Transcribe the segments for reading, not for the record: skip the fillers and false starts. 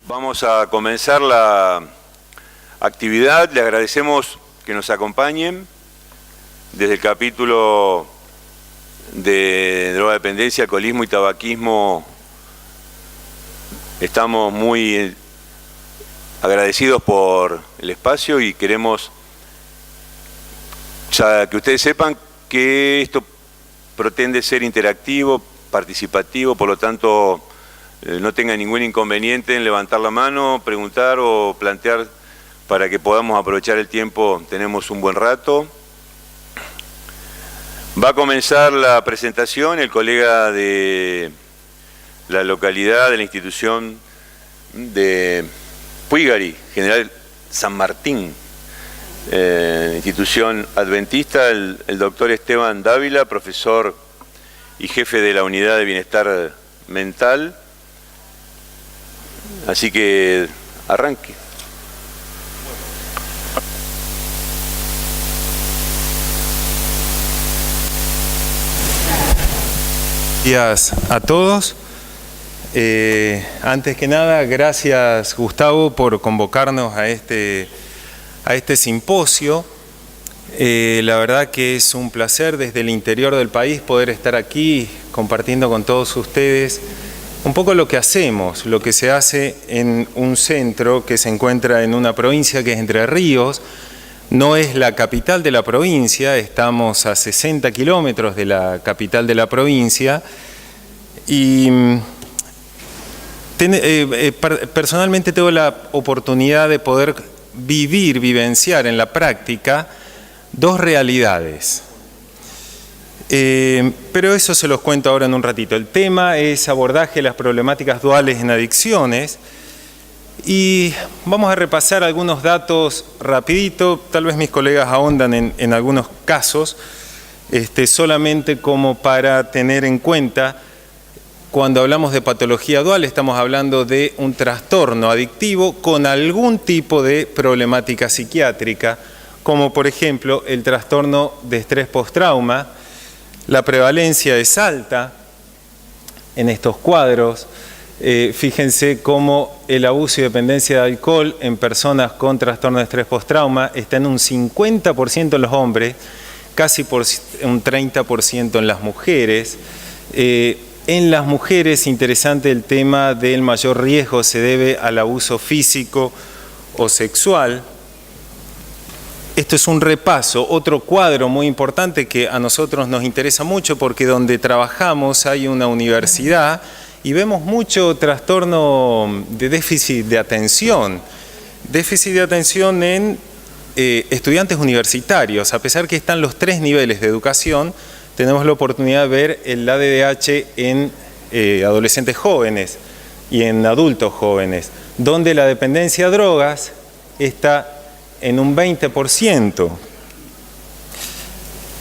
Vamos a comenzar la actividad. Le agradecemos que nos acompañen desde el capítulo de drogodependencia, alcoholismo y tabaquismo. Estamos muy agradecidos por el espacio y queremos ya que ustedes sepan que esto pretende ser interactivo, participativo, por lo tanto no tengan ningún inconveniente en levantar la mano, preguntar o plantear para que podamos aprovechar el tiempo. Tenemos un buen rato. Va a comenzar la presentación el colega de la localidad, de la institución de Puigari, General San Martín, institución adventista, el doctor Esteban Dávila, profesor y jefe de la unidad de bienestar mental. Así que arranque. Buenos días a todos. Antes que nada, gracias Gustavo por convocarnos a este simposio. La verdad que es un placer desde el interior del país poder estar aquí compartiendo con todos ustedes un poco lo que hacemos, lo que se hace en un centro que se encuentra en una provincia que es Entre Ríos. No es la capital de la provincia, estamos a 60 kilómetros de la capital de la provincia y personalmente tengo la oportunidad de poder vivenciar en la práctica dos realidades. Pero eso se los cuento ahora en un ratito. El tema es abordaje de las problemáticas duales en adicciones y vamos a repasar algunos datos rapidito. Tal vez mis colegas ahondan en algunos casos, solamente como para tener en cuenta. Cuando hablamos de patología dual estamos hablando de un trastorno adictivo con algún tipo de problemática psiquiátrica, como por ejemplo el trastorno de estrés postrauma. La prevalencia es alta en estos cuadros. Fíjense cómo el abuso y dependencia de alcohol en personas con trastorno de estrés postrauma está en un 50% en los hombres, casi por un 30% en las mujeres. En las mujeres, interesante el tema del mayor riesgo se debe al abuso físico o sexual. Esto es un repaso, otro cuadro muy importante que a nosotros nos interesa mucho porque donde trabajamos hay una universidad y vemos mucho trastorno de déficit de atención. Déficit de atención en estudiantes universitarios. A pesar que están los tres niveles de educación, tenemos la oportunidad de ver el ADDH en adolescentes jóvenes y en adultos jóvenes, donde la dependencia a drogas está en un 20%.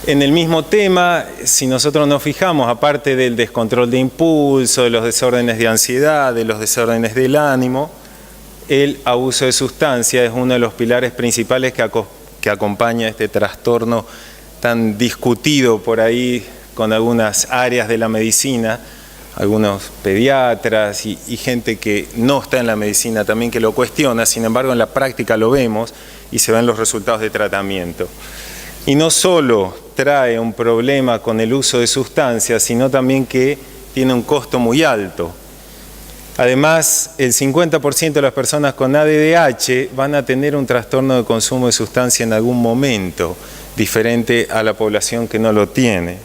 En el mismo tema, si nosotros nos fijamos, aparte del descontrol de impulso, de los desórdenes de ansiedad, de los desórdenes del ánimo, el abuso de sustancias es uno de los pilares principales que acompaña este trastorno tan discutido por ahí con algunas áreas de la medicina, algunos pediatras y gente que no está en la medicina también que lo cuestiona. Sin embargo, en la práctica lo vemos y se ven los resultados de tratamiento. Y no solo trae un problema con el uso de sustancias, sino también que tiene un costo muy alto. Además, el 50% de las personas con ADDH van a tener un trastorno de consumo de sustancia en algún momento, diferente a la población que no lo tiene.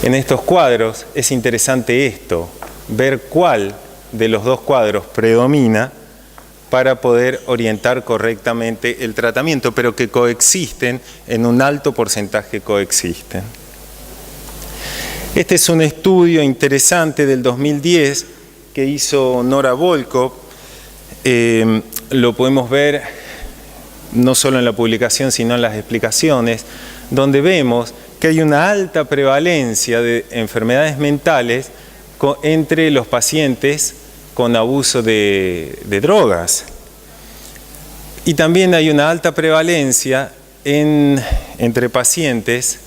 En estos cuadros es interesante esto, ver cuál de los dos cuadros predomina para poder orientar correctamente el tratamiento, pero que coexisten, en un alto porcentaje coexisten. Este es un estudio interesante del 2010 que hizo Nora Volkov. Lo podemos ver no solo en la publicación, sino en las explicaciones, donde vemos que hay una alta prevalencia de enfermedades mentales entre los pacientes con abuso de drogas. Y también hay una alta prevalencia entre pacientes,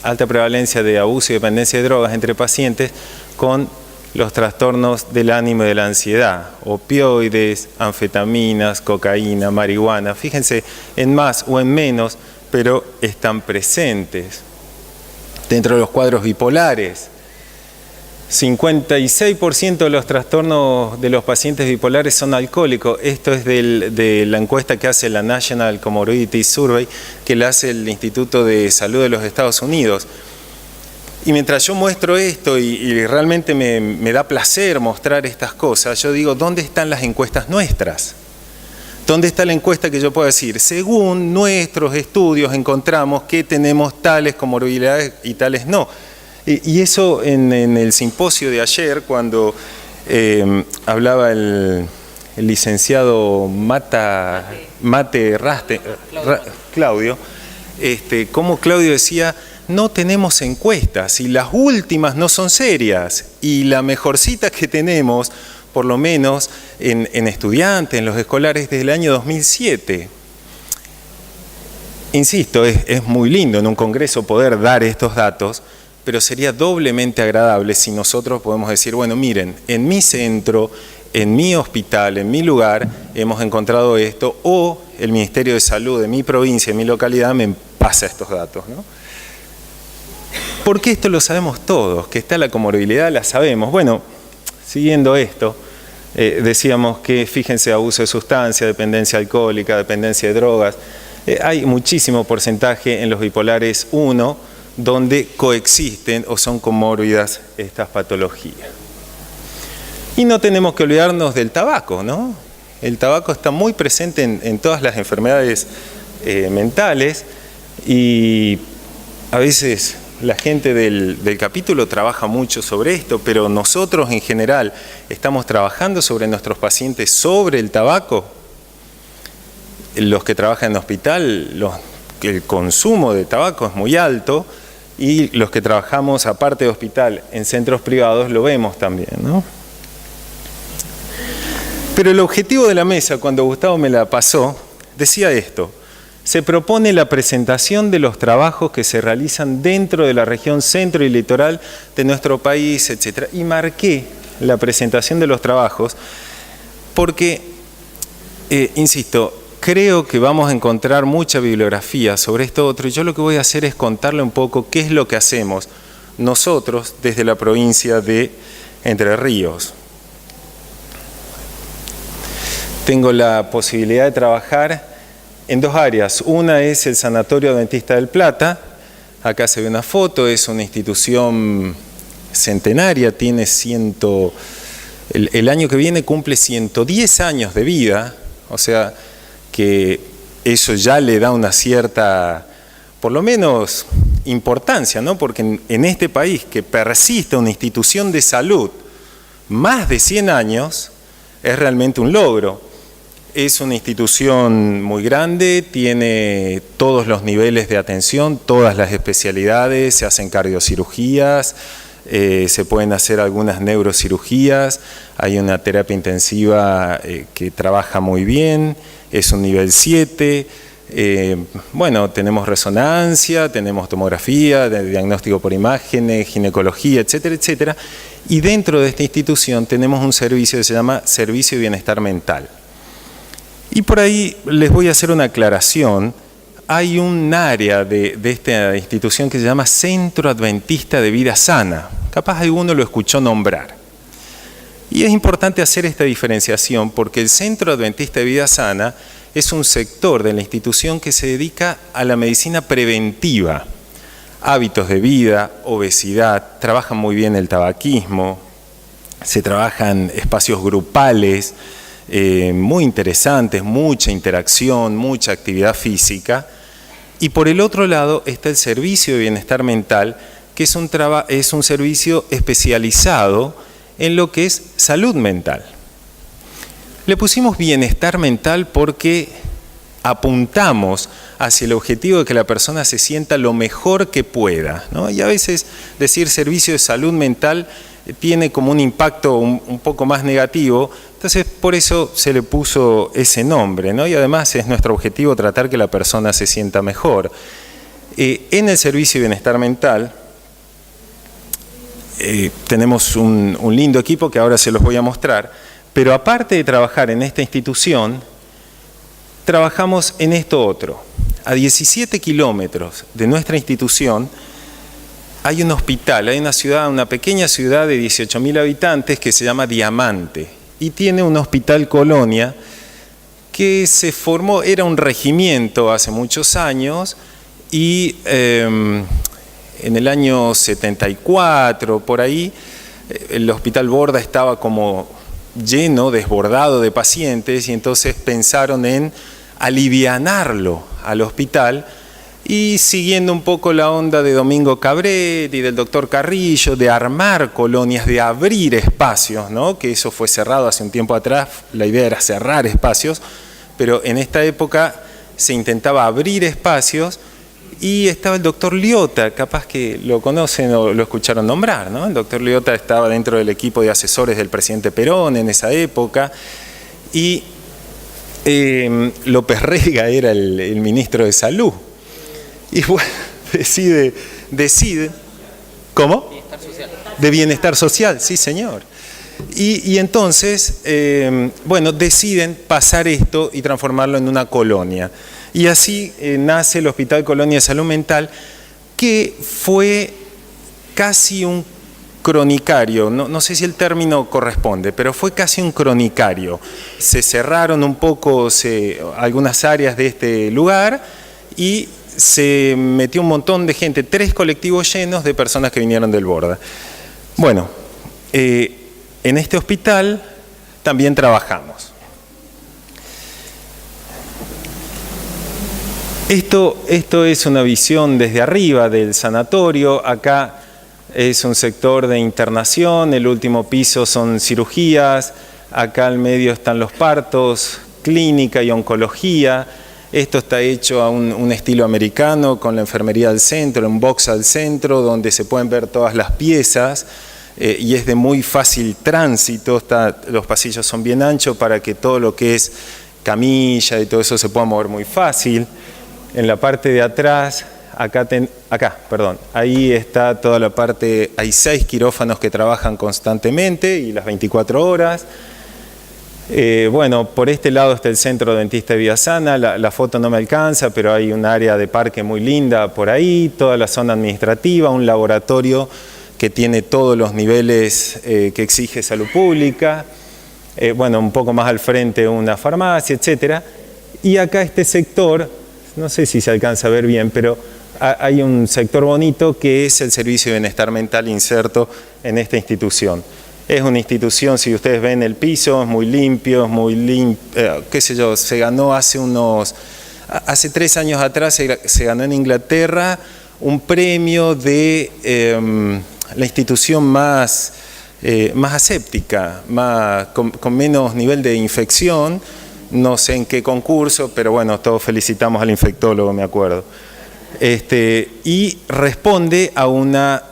alta prevalencia de abuso y dependencia de drogas entre pacientes con los trastornos del ánimo y de la ansiedad, opioides, anfetaminas, cocaína, marihuana, fíjense en más o en menos, pero están presentes. Dentro de los cuadros bipolares, 56% de los trastornos de los pacientes bipolares son alcohólicos. Esto es de la encuesta que hace la National Comorbidity Survey, que la hace el Instituto de Salud de los Estados Unidos. Y mientras yo muestro esto y realmente me da placer mostrar estas cosas, yo digo, ¿dónde están las encuestas nuestras? ¿Dónde está la encuesta que yo puedo decir? Según nuestros estudios encontramos que tenemos tales comorbilidades y tales no. Y eso en el simposio de ayer, cuando hablaba el licenciado Claudio, como Claudio decía, no tenemos encuestas y las últimas no son serias y la mejorcita que tenemos, por lo menos en estudiantes, en los escolares, desde el año 2007. Insisto, es muy lindo en un congreso poder dar estos datos, pero sería doblemente agradable si nosotros podemos decir, bueno, miren, en mi centro, en mi hospital, en mi lugar, hemos encontrado esto, o el Ministerio de Salud de mi provincia, de mi localidad, me pasa estos datos, ¿no? Porque esto lo sabemos todos, que está la comorbilidad, la sabemos. Bueno, siguiendo esto, decíamos que, fíjense, abuso de sustancia, dependencia alcohólica, dependencia de drogas, hay muchísimo porcentaje en los bipolares 1, donde coexisten o son comórbidas estas patologías. Y no tenemos que olvidarnos del tabaco, ¿no? El tabaco está muy presente en todas las enfermedades mentales y a veces la gente del capítulo trabaja mucho sobre esto, pero nosotros en general estamos trabajando sobre nuestros pacientes sobre el tabaco. Los que trabajan en hospital, el consumo de tabaco es muy alto, y los que trabajamos aparte de hospital en centros privados lo vemos también, ¿no? Pero el objetivo de la mesa, cuando Gustavo me la pasó, decía esto: se propone la presentación de los trabajos que se realizan dentro de la región centro y litoral de nuestro país, etc. Y marqué la presentación de los trabajos porque, insisto, creo que vamos a encontrar mucha bibliografía sobre esto otro, y yo lo que voy a hacer es contarle un poco qué es lo que hacemos nosotros desde la provincia de Entre Ríos. Tengo la posibilidad de trabajar en dos áreas. Una es el Sanatorio Adventista del Plata. Acá se ve una foto, es una institución centenaria, tiene el año que viene cumple 110 años de vida, o sea que eso ya le da una cierta, por lo menos, importancia, ¿no? Porque en este país que persiste una institución de salud más de 100 años, es realmente un logro. Es una institución muy grande, tiene todos los niveles de atención, todas las especialidades, se hacen cardiocirugías, se pueden hacer algunas neurocirugías, hay una terapia intensiva que trabaja muy bien, es un nivel 7, bueno, tenemos resonancia, tenemos tomografía, diagnóstico por imágenes, ginecología, etcétera, etcétera. Y dentro de esta institución tenemos un servicio que se llama Servicio de Bienestar Mental. Y por ahí les voy a hacer una aclaración. Hay un área de esta institución que se llama Centro Adventista de Vida Sana. Capaz alguno lo escuchó nombrar. Y es importante hacer esta diferenciación porque el Centro Adventista de Vida Sana es un sector de la institución que se dedica a la medicina preventiva. Hábitos de vida, obesidad, trabajan muy bien el tabaquismo, se trabajan espacios grupales muy interesantes, mucha interacción, mucha actividad física. Y por el otro lado está el Servicio de Bienestar Mental, que es un servicio especializado en lo que es salud mental. Le pusimos bienestar mental porque apuntamos hacia el objetivo de que la persona se sienta lo mejor que pueda, ¿no? Y a veces decir servicio de salud mental tiene como un impacto un poco más negativo, entonces por eso se le puso ese nombre, ¿no? Y además es nuestro objetivo tratar que la persona se sienta mejor. En el servicio de bienestar mental tenemos un lindo equipo que ahora se los voy a mostrar, pero aparte de trabajar en esta institución, trabajamos en esto otro. A 17 kilómetros de nuestra institución hay un hospital, hay una pequeña ciudad de 18.000 habitantes que se llama Diamante y tiene un hospital colonia que se formó, era un regimiento hace muchos años y en el año 74, por ahí, el hospital Borda estaba como lleno, desbordado de pacientes y entonces pensaron en alivianarlo al hospital y siguiendo un poco la onda de Domingo Cabret y del doctor Carrillo, de armar colonias, de abrir espacios, ¿no? Que eso fue cerrado hace un tiempo atrás, la idea era cerrar espacios, pero en esta época se intentaba abrir espacios y estaba el doctor Liotta, capaz que lo conocen o lo escucharon nombrar, ¿no? El doctor Liotta estaba dentro del equipo de asesores del presidente Perón en esa época y López Rega era el ministro de Salud. Y bueno, decide, ¿cómo? Bienestar social. De bienestar social, sí señor. Y entonces, bueno, deciden pasar esto y transformarlo en una colonia. Y así nace el Hospital Colonia de Salud Mental, que fue casi un cronicario, no sé si el término corresponde, pero fue casi un cronicario. Se cerraron un poco algunas áreas de este lugar y se metió un montón de gente, 3 colectivos llenos de personas que vinieron del Borda. Bueno, en este hospital también trabajamos. Esto es una visión desde arriba del sanatorio. Acá es un sector de internación, el último piso son cirugías, acá al medio están los partos, clínica y oncología. Esto está hecho a un estilo americano, con la enfermería al centro, un box al centro, donde se pueden ver todas las piezas y es de muy fácil tránsito. Los pasillos son bien anchos para que todo lo que es camilla y todo eso se pueda mover muy fácil. En la parte de atrás, ahí está toda la parte, hay 6 quirófanos que trabajan constantemente y las 24 horas. Bueno, por este lado está el Centro Dentista de Vida Sana, la foto no me alcanza, pero hay un área de parque muy linda por ahí, toda la zona administrativa, un laboratorio que tiene todos los niveles que exige salud pública, bueno, un poco más al frente una farmacia, etcétera. Y acá este sector, no sé si se alcanza a ver bien, pero hay un sector bonito que es el servicio de bienestar mental inserto en esta institución. Es una institución, si ustedes ven el piso, es muy limpio, qué sé yo, se ganó hace 3 años atrás, se ganó en Inglaterra un premio de la institución más aséptica, con menos nivel de infección. No sé en qué concurso, pero bueno, todos felicitamos al infectólogo, me acuerdo. Y responde a una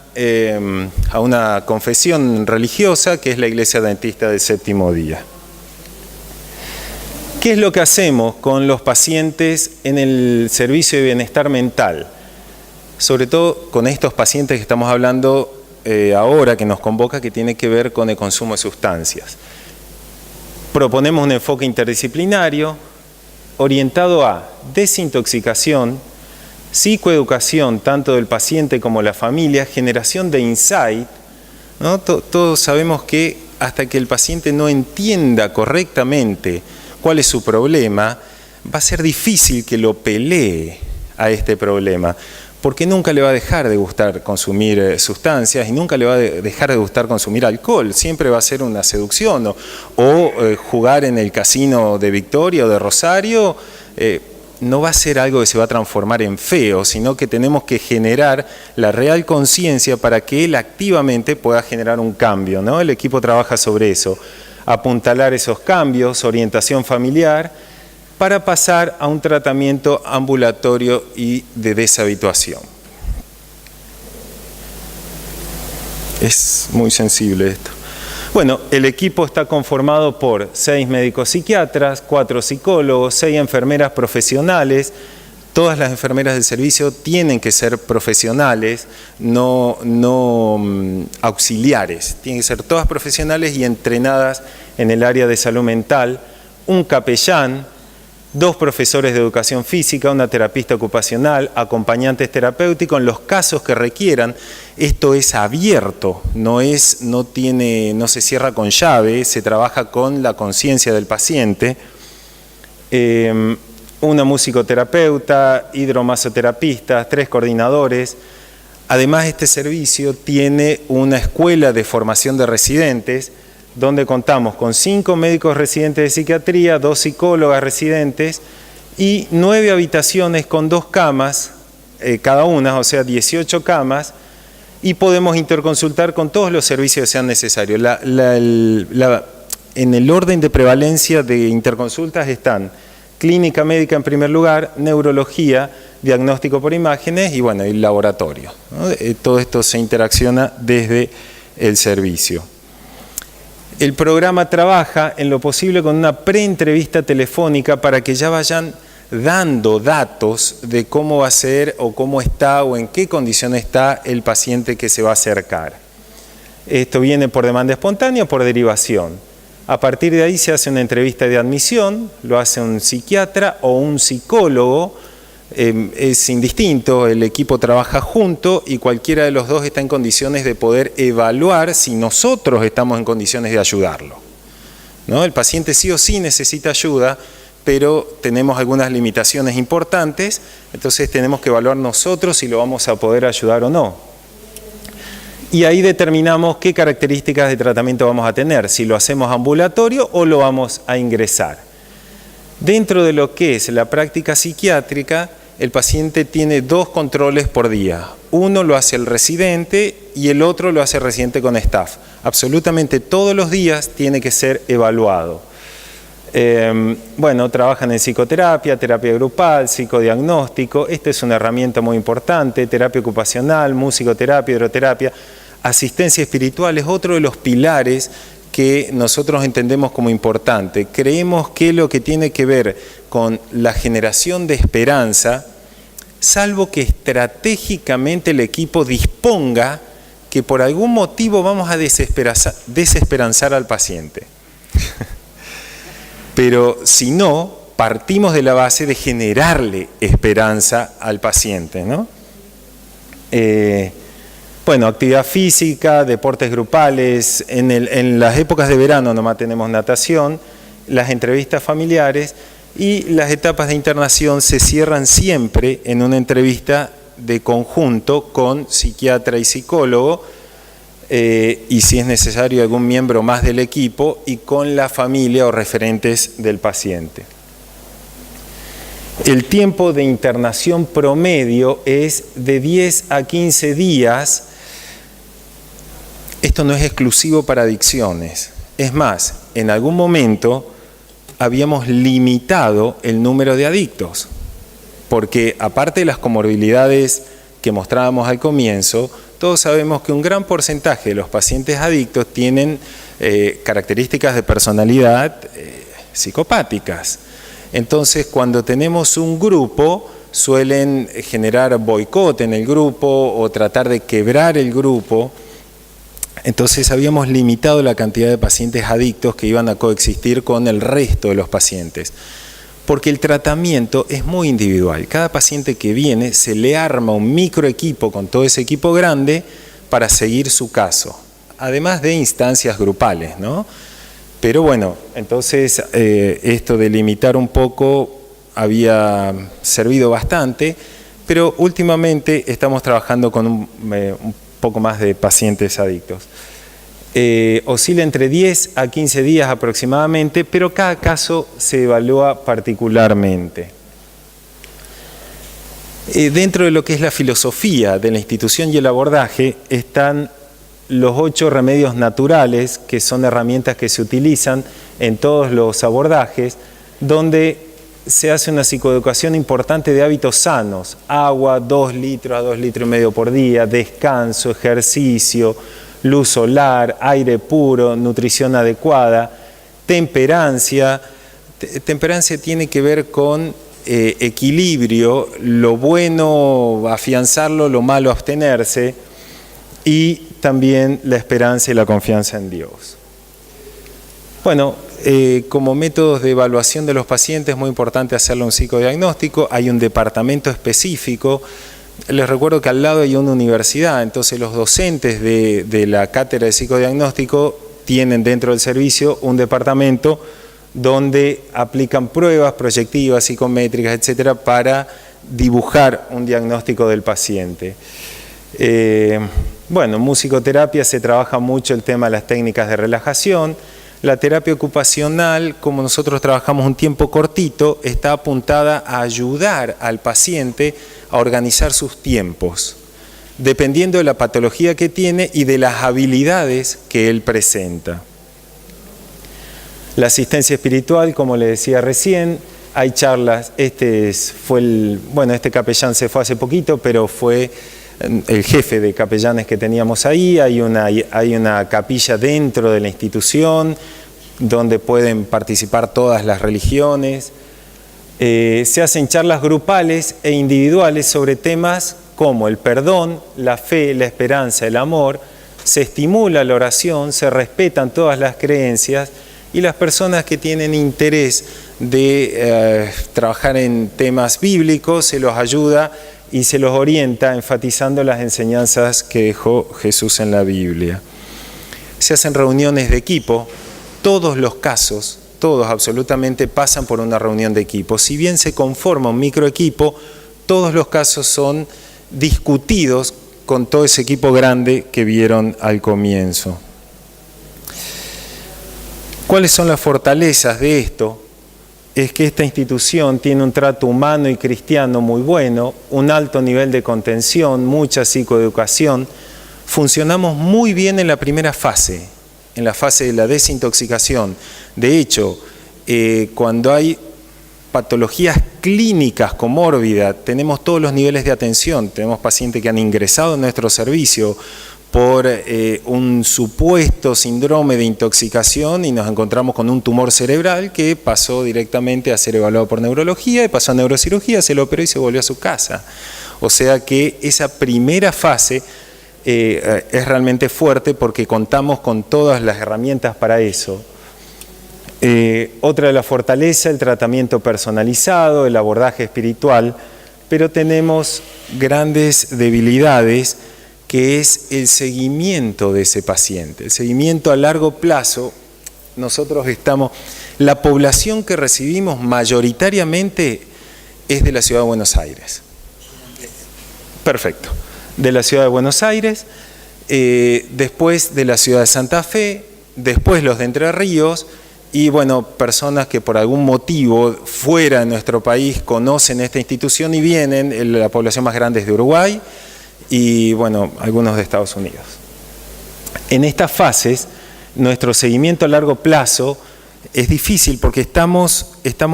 confesión religiosa que es la Iglesia Adventista del Séptimo Día. ¿Qué es lo que hacemos con los pacientes en el servicio de bienestar mental? Sobre todo con estos pacientes que estamos hablando ahora, que nos convoca, que tiene que ver con el consumo de sustancias. Proponemos un enfoque interdisciplinario orientado a desintoxicación, psicoeducación, tanto del paciente como la familia, generación de insight, ¿no? Todos sabemos que hasta que el paciente no entienda correctamente cuál es su problema, va a ser difícil que lo pelee a este problema, porque nunca le va a dejar de gustar consumir sustancias y nunca le va a dejar de gustar consumir alcohol. Siempre va a ser una seducción o jugar en el casino de Victoria o de Rosario. No va a ser algo que se va a transformar en feo, sino que tenemos que generar la real conciencia para que él activamente pueda generar un cambio, ¿no? El equipo trabaja sobre eso, apuntalar esos cambios, orientación familiar, para pasar a un tratamiento ambulatorio y de deshabituación. Es muy sensible esto. Bueno, el equipo está conformado por 6 médicos psiquiatras, 4 psicólogos, 6 enfermeras profesionales, Todas las enfermeras del servicio tienen que ser profesionales, no auxiliares. Tienen que ser todas profesionales y entrenadas en el área de salud mental. Un capellán, 2 profesores de educación física, una terapista ocupacional, acompañantes terapéuticos en los casos que requieran. Esto es abierto, no se cierra con llave, se trabaja con la conciencia del paciente. Una musicoterapeuta, hidromasoterapistas, 3 coordinadores. Además, este servicio tiene una escuela de formación de residentes, donde contamos con 5 médicos residentes de psiquiatría, 2 psicólogas residentes y 9 habitaciones con 2 camas cada una, o sea, 18 camas, y podemos interconsultar con todos los servicios que sean necesarios. En el orden de prevalencia de interconsultas están clínica médica en primer lugar, neurología, diagnóstico por imágenes y bueno, el laboratorio, ¿no? Todo esto se interacciona desde el servicio. El programa trabaja en lo posible con una preentrevista telefónica para que ya vayan dando datos de cómo va a ser o cómo está o en qué condición está el paciente que se va a acercar. Esto viene por demanda espontánea o por derivación. A partir de ahí se hace una entrevista de admisión, lo hace un psiquiatra o un psicólogo, es indistinto, el equipo trabaja junto y cualquiera de los dos está en condiciones de poder evaluar si nosotros estamos en condiciones de ayudarlo, ¿no? El paciente sí o sí necesita ayuda, pero tenemos algunas limitaciones importantes, entonces tenemos que evaluar nosotros si lo vamos a poder ayudar o no. Y ahí determinamos qué características de tratamiento vamos a tener, si lo hacemos ambulatorio o lo vamos a ingresar. Dentro de lo que es la práctica psiquiátrica, el paciente tiene 2 controles por día. Uno lo hace el residente y el otro lo hace el residente con staff. Absolutamente todos los días tiene que ser evaluado. Trabajan en psicoterapia, terapia grupal, psicodiagnóstico. Esta es una herramienta muy importante, terapia ocupacional, musicoterapia, hidroterapia. Asistencia espiritual es otro de los pilares que nosotros entendemos como importante. Creemos que lo que tiene que ver con la generación de esperanza, salvo que estratégicamente el equipo disponga que por algún motivo vamos a desesperanzar al paciente. Pero si no, partimos de la base de generarle esperanza al paciente, ¿no? Actividad física, deportes grupales, en las épocas de verano nomás tenemos natación, las entrevistas familiares y las etapas de internación se cierran siempre en una entrevista de conjunto con psiquiatra y psicólogo, y si es necesario algún miembro más del equipo y con la familia o referentes del paciente. El tiempo de internación promedio es de 10 a 15 días. Esto no es exclusivo para adicciones. Es más, en algún momento habíamos limitado el número de adictos, porque aparte de las comorbilidades que mostrábamos al comienzo, todos sabemos que un gran porcentaje de los pacientes adictos tienen características de personalidad psicopáticas. Entonces, cuando tenemos un grupo, suelen generar boicot en el grupo o tratar de quebrar el grupo. Entonces, habíamos limitado la cantidad de pacientes adictos que iban a coexistir con el resto de los pacientes. Porque el tratamiento es muy individual. Cada paciente que viene se le arma un microequipo con todo ese equipo grande para seguir su caso, además de instancias grupales, ¿no? Pero bueno, entonces esto de limitar un poco había servido bastante, pero últimamente estamos trabajando con un poco más de pacientes adictos. Oscila entre 10 a 15 días aproximadamente, pero cada caso se evalúa particularmente. Dentro de lo que es la filosofía de la institución y el abordaje están los 8 remedios naturales, que son herramientas que se utilizan en todos los abordajes, donde se hace una psicoeducación importante de hábitos sanos: agua, 2 litros a 2 litros y medio por día, descanso, ejercicio, luz solar, aire puro, nutrición adecuada, temperancia. Temperancia tiene que ver con equilibrio, lo bueno afianzarlo, lo malo abstenerse, y también la esperanza y la confianza en Dios. Bueno, como métodos de evaluación de los pacientes es muy importante hacerle un psicodiagnóstico. Hay un departamento específico. Les recuerdo que al lado hay una universidad, entonces los docentes de la cátedra de psicodiagnóstico tienen dentro del servicio un departamento donde aplican pruebas proyectivas, psicométricas, etcétera, para dibujar un diagnóstico del paciente. Bueno, en musicoterapia se trabaja mucho el tema de las técnicas de relajación. La terapia ocupacional, como nosotros trabajamos un tiempo cortito, está apuntada a ayudar al paciente a organizar sus tiempos, dependiendo de la patología que tiene y de las habilidades que él presenta. La asistencia espiritual, como le decía recién, hay charlas. Este capellán se fue hace poquito, pero fue el jefe de capellanes que teníamos ahí. Hay una capilla dentro de la institución donde pueden participar todas las religiones. Se hacen charlas grupales e individuales sobre temas como el perdón, la fe, la esperanza, el amor. Se estimula la oración, se respetan todas las creencias, y las personas que tienen interés de trabajar en temas bíblicos se los ayuda y se los orienta enfatizando las enseñanzas que dejó Jesús en la Biblia. Se hacen reuniones de equipo. Todos los casos, todos absolutamente, pasan por una reunión de equipo. Si bien se conforma un microequipo, todos los casos son discutidos con todo ese equipo grande que vieron al comienzo. ¿Cuáles son las fortalezas de esto? Es que esta institución tiene un trato humano y cristiano muy bueno, un alto nivel de contención, mucha psicoeducación. Funcionamos muy bien en la primera fase, en la fase de la desintoxicación. De hecho, cuando hay patologías clínicas comórbidas, tenemos todos los niveles de atención. Tenemos pacientes que han ingresado en nuestro servicio por un supuesto síndrome de intoxicación y nos encontramos con un tumor cerebral que pasó directamente a ser evaluado por neurología y pasó a neurocirugía, se lo operó y se volvió a su casa. O sea que esa primera fase es realmente fuerte porque contamos con todas las herramientas para eso. Otra de las fortalezas, el tratamiento personalizado, el abordaje espiritual, pero tenemos grandes debilidades, que es el seguimiento de ese paciente, el seguimiento a largo plazo. La población que recibimos mayoritariamente es de la Ciudad de Buenos Aires. Perfecto. De la Ciudad de Buenos Aires, después de la Ciudad de Santa Fe, después los de Entre Ríos, y bueno, personas que por algún motivo fuera de nuestro país conocen esta institución y vienen. La población más grande es de Uruguay, y bueno, algunos de Estados Unidos. En estas fases, nuestro seguimiento a largo plazo es difícil porque estamos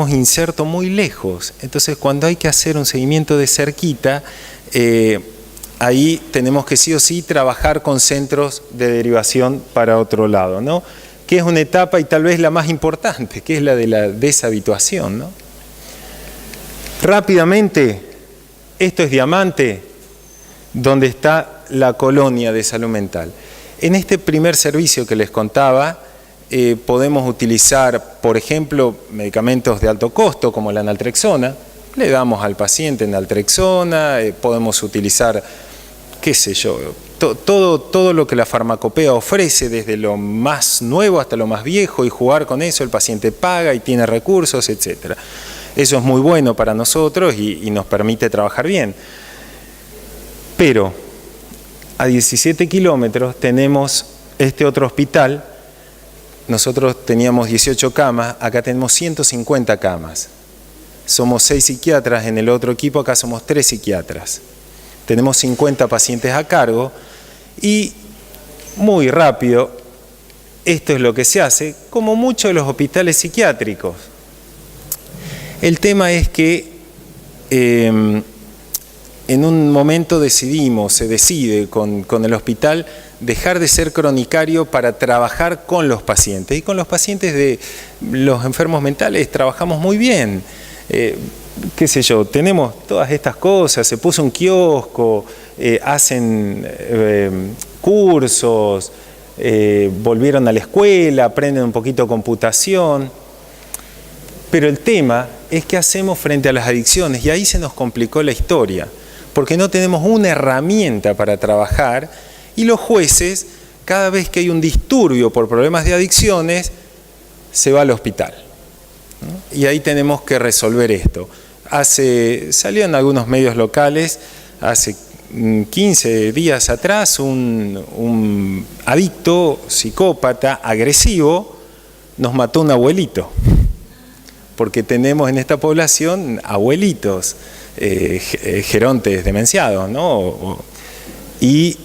insertos muy lejos. Entonces, cuando hay que hacer un seguimiento de cerquita, ahí tenemos que sí o sí trabajar con centros de derivación para otro lado, ¿no? Que es una etapa y tal vez la más importante, que es la de la deshabituación, ¿no? Rápidamente, esto es Diamante, donde está la colonia de salud mental. En este primer servicio que les contaba, podemos utilizar, por ejemplo, medicamentos de alto costo como la naltrexona. Le damos al paciente naltrexona, podemos utilizar, qué sé yo, todo lo que la farmacopea ofrece, desde lo más nuevo hasta lo más viejo, y jugar con eso. El paciente paga y tiene recursos, etc. Eso es muy bueno para nosotros y nos permite trabajar bien. Pero a 17 kilómetros tenemos este otro hospital. Nosotros teníamos 18 camas, acá tenemos 150 camas. Somos 6 psiquiatras en el otro equipo, acá somos 3 psiquiatras. Tenemos 50 pacientes a cargo y muy rápido, esto es lo que se hace, como muchos de los hospitales psiquiátricos. El tema es que en un momento se decide con el hospital dejar de ser cronicario para trabajar con los pacientes. Y con los pacientes de los enfermos mentales trabajamos muy bien. qué sé yo, tenemos todas estas cosas, se puso un kiosco, hacen cursos, volvieron a la escuela, aprenden un poquito de computación. Pero el tema es qué hacemos frente a las adicciones, y ahí se nos complicó la historia, porque no tenemos una herramienta para trabajar, y los jueces, cada vez que hay un disturbio por problemas de adicciones, se va al hospital, ¿no? Y ahí tenemos que resolver esto. Salió en algunos medios locales, hace 15 días atrás, un adicto, psicópata, agresivo, nos mató un abuelito. Porque tenemos en esta población abuelitos, gerontes demenciados, ¿no? Y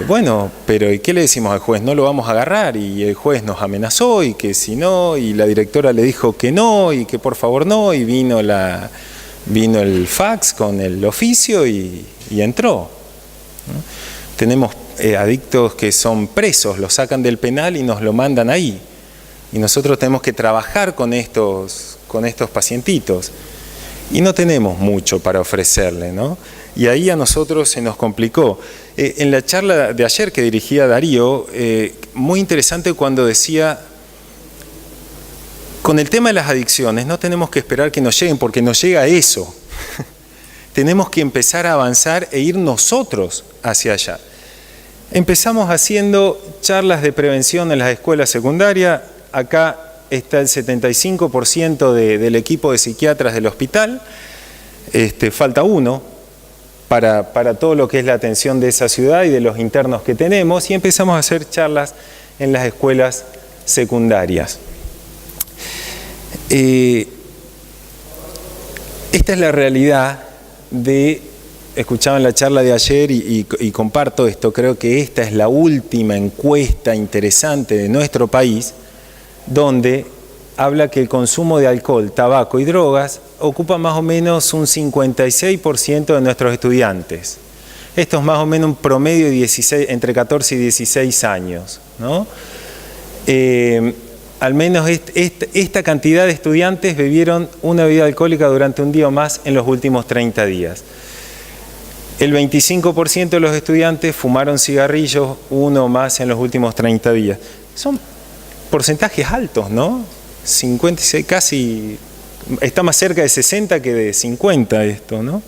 bueno, pero ¿y qué le decimos al juez? No lo vamos a agarrar, y el juez nos amenazó, y que si no, y la directora le dijo que no, y que por favor no, y vino el fax con el oficio y entró, ¿no? Tenemos adictos que son presos, los sacan del penal y nos lo mandan ahí. Y nosotros tenemos que trabajar con estos pacientitos. Y no tenemos mucho para ofrecerle, ¿no? Y ahí a nosotros se nos complicó. En la charla de ayer que dirigía Darío, muy interesante cuando decía, con el tema de las adicciones no tenemos que esperar que nos lleguen, porque nos llega eso. Tenemos que empezar a avanzar e ir nosotros hacia allá. Empezamos haciendo charlas de prevención en las escuelas secundarias. Acá está el 75% del equipo de psiquiatras del hospital. Falta uno para todo lo que es la atención de esa ciudad y de los internos que tenemos, y empezamos a hacer charlas en las escuelas secundarias. Esta es la realidad escuchaban la charla de ayer y comparto esto. Creo que esta es la última encuesta interesante de nuestro país, donde habla que el consumo de alcohol, tabaco y drogas ocupa más o menos un 56% de nuestros estudiantes. Esto es más o menos un promedio de entre 14 y 16 años, ¿no? Al menos esta cantidad de estudiantes bebieron una bebida alcohólica durante un día o más en los últimos 30 días. El 25% de los estudiantes fumaron cigarrillos uno o más en los últimos 30 días. Son porcentajes altos, ¿no? 56, casi, está más cerca de 60 que de 50 esto, ¿no?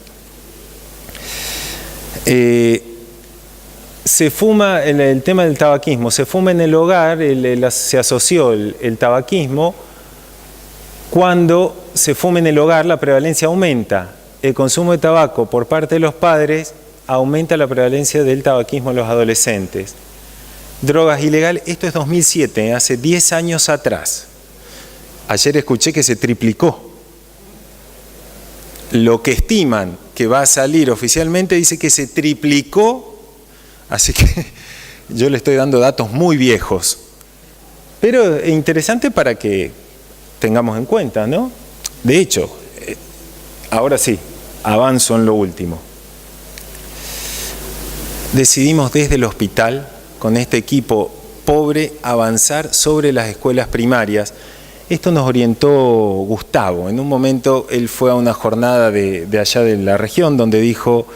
Se fuma, el tema del tabaquismo, se fuma en el hogar, se asoció el tabaquismo. Cuando se fuma en el hogar, la prevalencia aumenta. El consumo de tabaco por parte de los padres aumenta la prevalencia del tabaquismo en los adolescentes. Drogas ilegales, esto es 2007, hace 10 años atrás. Ayer escuché que se triplicó. Lo que estiman que va a salir oficialmente dice que se triplicó. Así que yo le estoy dando datos muy viejos, pero es interesante para que tengamos en cuenta, ¿no? De hecho, ahora sí, avanzo en lo último. Decidimos desde el hospital, con este equipo pobre, avanzar sobre las escuelas primarias. Esto nos orientó Gustavo. En un momento él fue a una jornada de allá de la región donde dijo...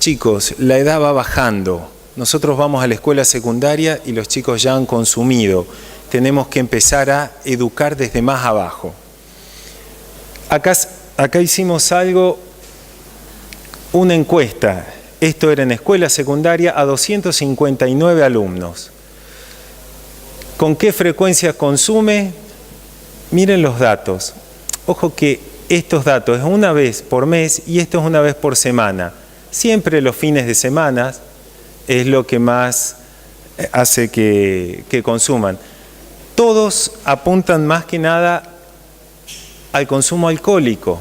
chicos, la edad va bajando, nosotros vamos a la escuela secundaria y los chicos ya han consumido, tenemos que empezar a educar desde más abajo. Acá hicimos una encuesta, esto era en escuela secundaria, a 259 alumnos. ¿Con qué frecuencia consume? Miren los datos. Ojo que estos datos es una vez por mes y esto es una vez por semana. Siempre los fines de semana es lo que más hace que consuman. Todos apuntan más que nada al consumo alcohólico.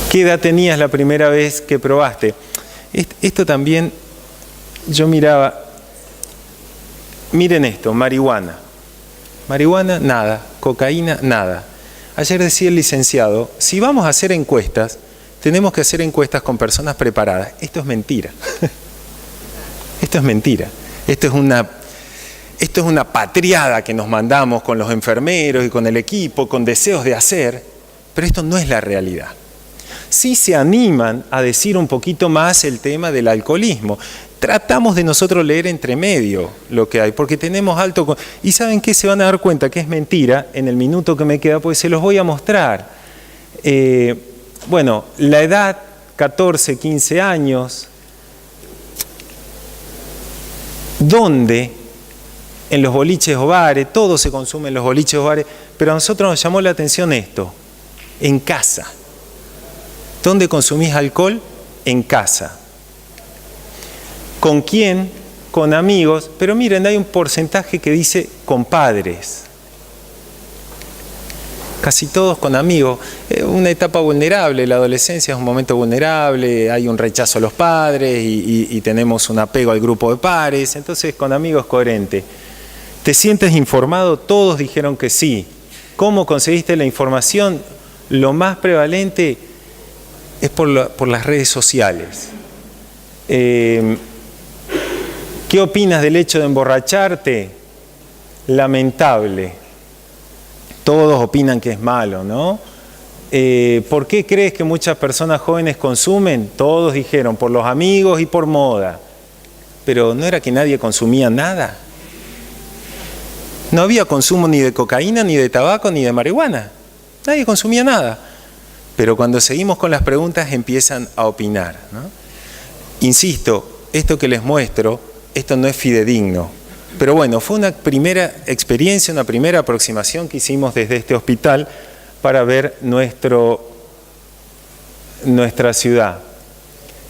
¿Qué edad tenías la primera vez que probaste? Esto también, yo miraba, miren esto, marihuana. Marihuana, nada. Cocaína, nada. Ayer decía el licenciado, si vamos a hacer encuestas, tenemos que hacer encuestas con personas preparadas. Esto es mentira. Esto es mentira. Esto es esto es una patriada que nos mandamos con los enfermeros y con el equipo, con deseos de hacer, pero esto no es la realidad. Sí se animan a decir un poquito más el tema del alcoholismo. Tratamos de nosotros leer entre medio lo que hay, porque tenemos alto... Y ¿saben qué? Se van a dar cuenta que es mentira en el minuto que me queda, porque se los voy a mostrar. Bueno, la edad, 14, 15 años, ¿dónde? En los boliches o bares, todo se consume en los boliches o bares, pero a nosotros nos llamó la atención esto, en casa. ¿Dónde consumís alcohol? En casa. ¿Con quién? Con amigos, pero miren, hay un porcentaje que dice con padres. Casi todos con amigos. Una etapa vulnerable, la adolescencia es un momento vulnerable, hay un rechazo a los padres y tenemos un apego al grupo de pares, entonces con amigos coherente. ¿Te sientes informado? Todos dijeron que sí. ¿Cómo conseguiste la información? Lo más prevalente es por las redes sociales. ¿Qué opinas del hecho de emborracharte? Lamentable. Todos opinan que es malo, ¿no? ¿Por qué crees que muchas personas jóvenes consumen? Todos dijeron, por los amigos y por moda. Pero ¿no era que nadie consumía nada? No había consumo ni de cocaína, ni de tabaco, ni de marihuana. Nadie consumía nada. Pero cuando seguimos con las preguntas empiezan a opinar, ¿no? Insisto, esto que les muestro, esto no es fidedigno. Pero bueno, fue una primera experiencia, una primera aproximación que hicimos desde este hospital para ver nuestra ciudad.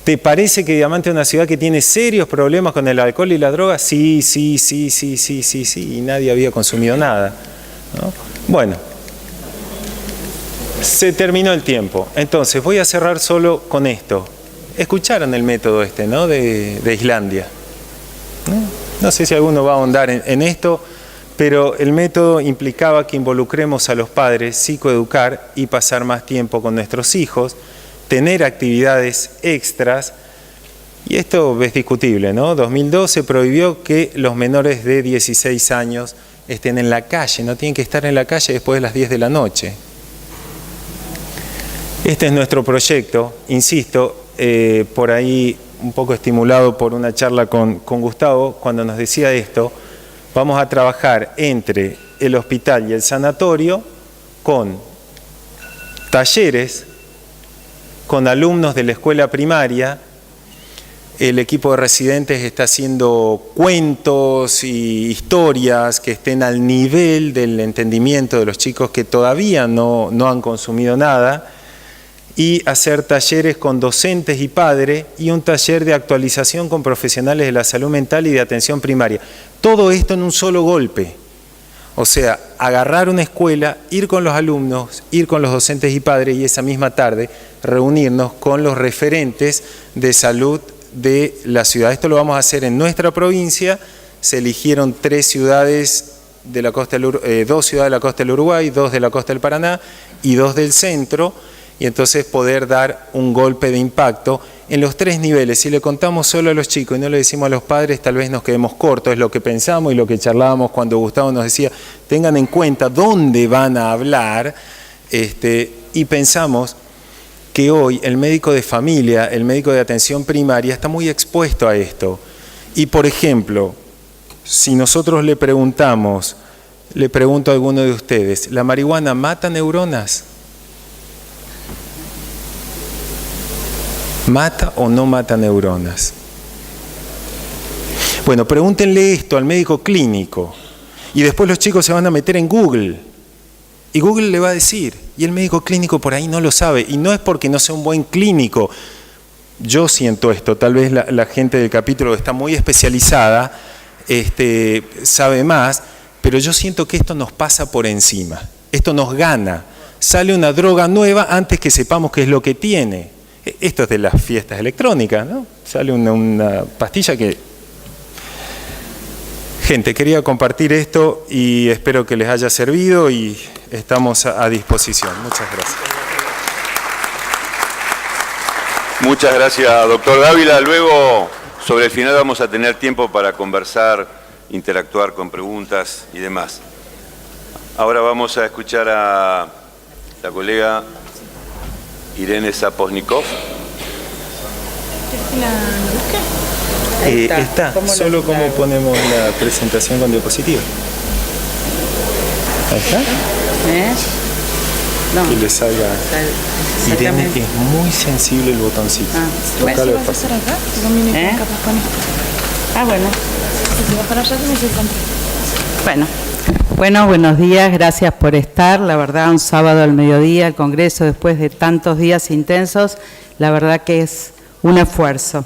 ¿Te parece que Diamante es una ciudad que tiene serios problemas con el alcohol y la droga? Sí, y nadie había consumido nada, ¿no? Bueno, se terminó el tiempo. Entonces, voy a cerrar solo con esto. Escucharon el método este, ¿no? De Islandia. No sé si alguno va a ahondar en esto, pero el método implicaba que involucremos a los padres, psicoeducar y pasar más tiempo con nuestros hijos, tener actividades extras, y esto es discutible, ¿no? 2012 prohibió que los menores de 16 años estén en la calle, no tienen que estar en la calle después de las 10 de la noche. Este es nuestro proyecto, insisto, por ahí un poco estimulado por una charla con Gustavo, cuando nos decía esto, vamos a trabajar entre el hospital y el sanatorio con talleres, con alumnos de la escuela primaria. El equipo de residentes está haciendo cuentos y historias que estén al nivel del entendimiento de los chicos que todavía no han consumido nada, y hacer talleres con docentes y padres y un taller de actualización con profesionales de la salud mental y de atención primaria. Todo esto en un solo golpe. O sea, agarrar una escuela, ir con los alumnos, ir con los docentes y padres y esa misma tarde reunirnos con los referentes de salud de la ciudad. Esto lo vamos a hacer en nuestra provincia. Se eligieron 3 ciudades de la costa del 2 ciudades de la costa del Uruguay, 2 de la costa del Paraná y 2 del centro, y entonces poder dar un golpe de impacto en los 3 niveles. Si le contamos solo a los chicos y no le decimos a los padres, tal vez nos quedemos cortos. Es lo que pensamos y lo que charlábamos cuando Gustavo nos decía, tengan en cuenta dónde van a hablar, y pensamos que hoy el médico de familia, el médico de atención primaria está muy expuesto a esto. Y por ejemplo, si nosotros le pregunto a alguno de ustedes, ¿la marihuana mata neuronas? ¿Mata o no mata neuronas? Bueno, pregúntenle esto al médico clínico y después los chicos se van a meter en Google y Google le va a decir, y el médico clínico por ahí no lo sabe, y no es porque no sea un buen clínico. Yo siento esto, tal vez la gente del capítulo está muy especializada, sabe más, pero yo siento que esto nos pasa por encima, esto nos gana. Sale una droga nueva antes que sepamos qué es lo que tiene. Esto es de las fiestas electrónicas, ¿no? Sale una pastilla que... Gente, quería compartir esto y espero que les haya servido y estamos a disposición. Muchas gracias. Muchas gracias, doctor Dávila. Luego, sobre el final, vamos a tener tiempo para conversar interactuar con preguntas y demás. Ahora vamos a escuchar a la colega Irene Saposnikov. Está, solo como ponemos la presentación con diapositiva. Ahí está. No. Que le salga. Irene, es muy sensible el botoncito. Bueno. Bueno, buenos días, gracias por estar. La verdad, un sábado al mediodía, el Congreso, después de tantos días intensos, la verdad que es un esfuerzo.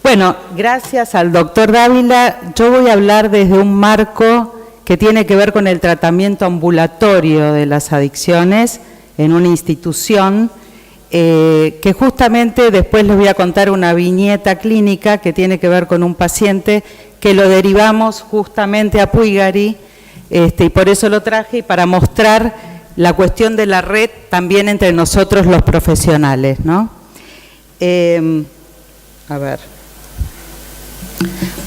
Bueno, gracias al doctor Dávila, yo voy a hablar desde un marco que tiene que ver con el tratamiento ambulatorio de las adicciones en una institución, que justamente después les voy a contar una viñeta clínica que tiene que ver con un paciente que lo derivamos justamente a Puigari, y por eso lo traje, y para mostrar la cuestión de la red también entre nosotros los profesionales, ¿no? A ver.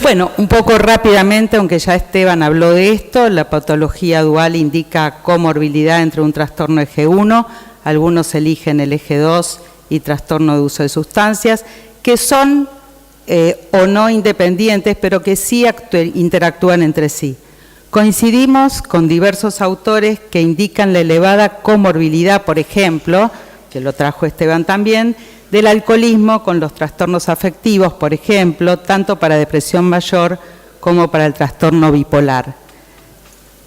Bueno, un poco rápidamente, aunque ya Esteban habló de esto, la patología dual indica comorbilidad entre un trastorno eje 1, algunos eligen el eje 2 y trastorno de uso de sustancias, que son o no independientes, pero que sí interactúan entre sí. Coincidimos con diversos autores que indican la elevada comorbilidad, por ejemplo, que lo trajo Esteban también, del alcoholismo con los trastornos afectivos, por ejemplo, tanto para depresión mayor como para el trastorno bipolar.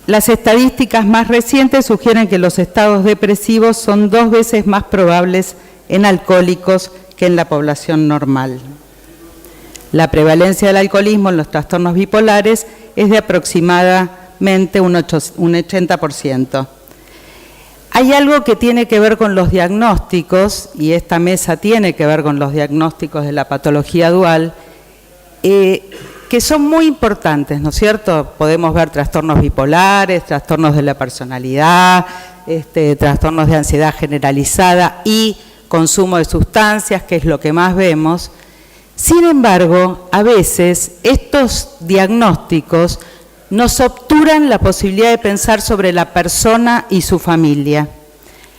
Las estadísticas más recientes sugieren que los estados depresivos son 2 veces más probables en alcohólicos que en la población normal. La prevalencia del alcoholismo en los trastornos bipolares es de aproximadamente un 80%. Hay algo que tiene que ver con los diagnósticos, y esta mesa tiene que ver con los diagnósticos de la patología dual, que son muy importantes, ¿no es cierto? Podemos ver trastornos bipolares, trastornos de la personalidad, trastornos de ansiedad generalizada y consumo de sustancias, que es lo que más vemos. Sin embargo, a veces estos diagnósticos nos obturan la posibilidad de pensar sobre la persona y su familia,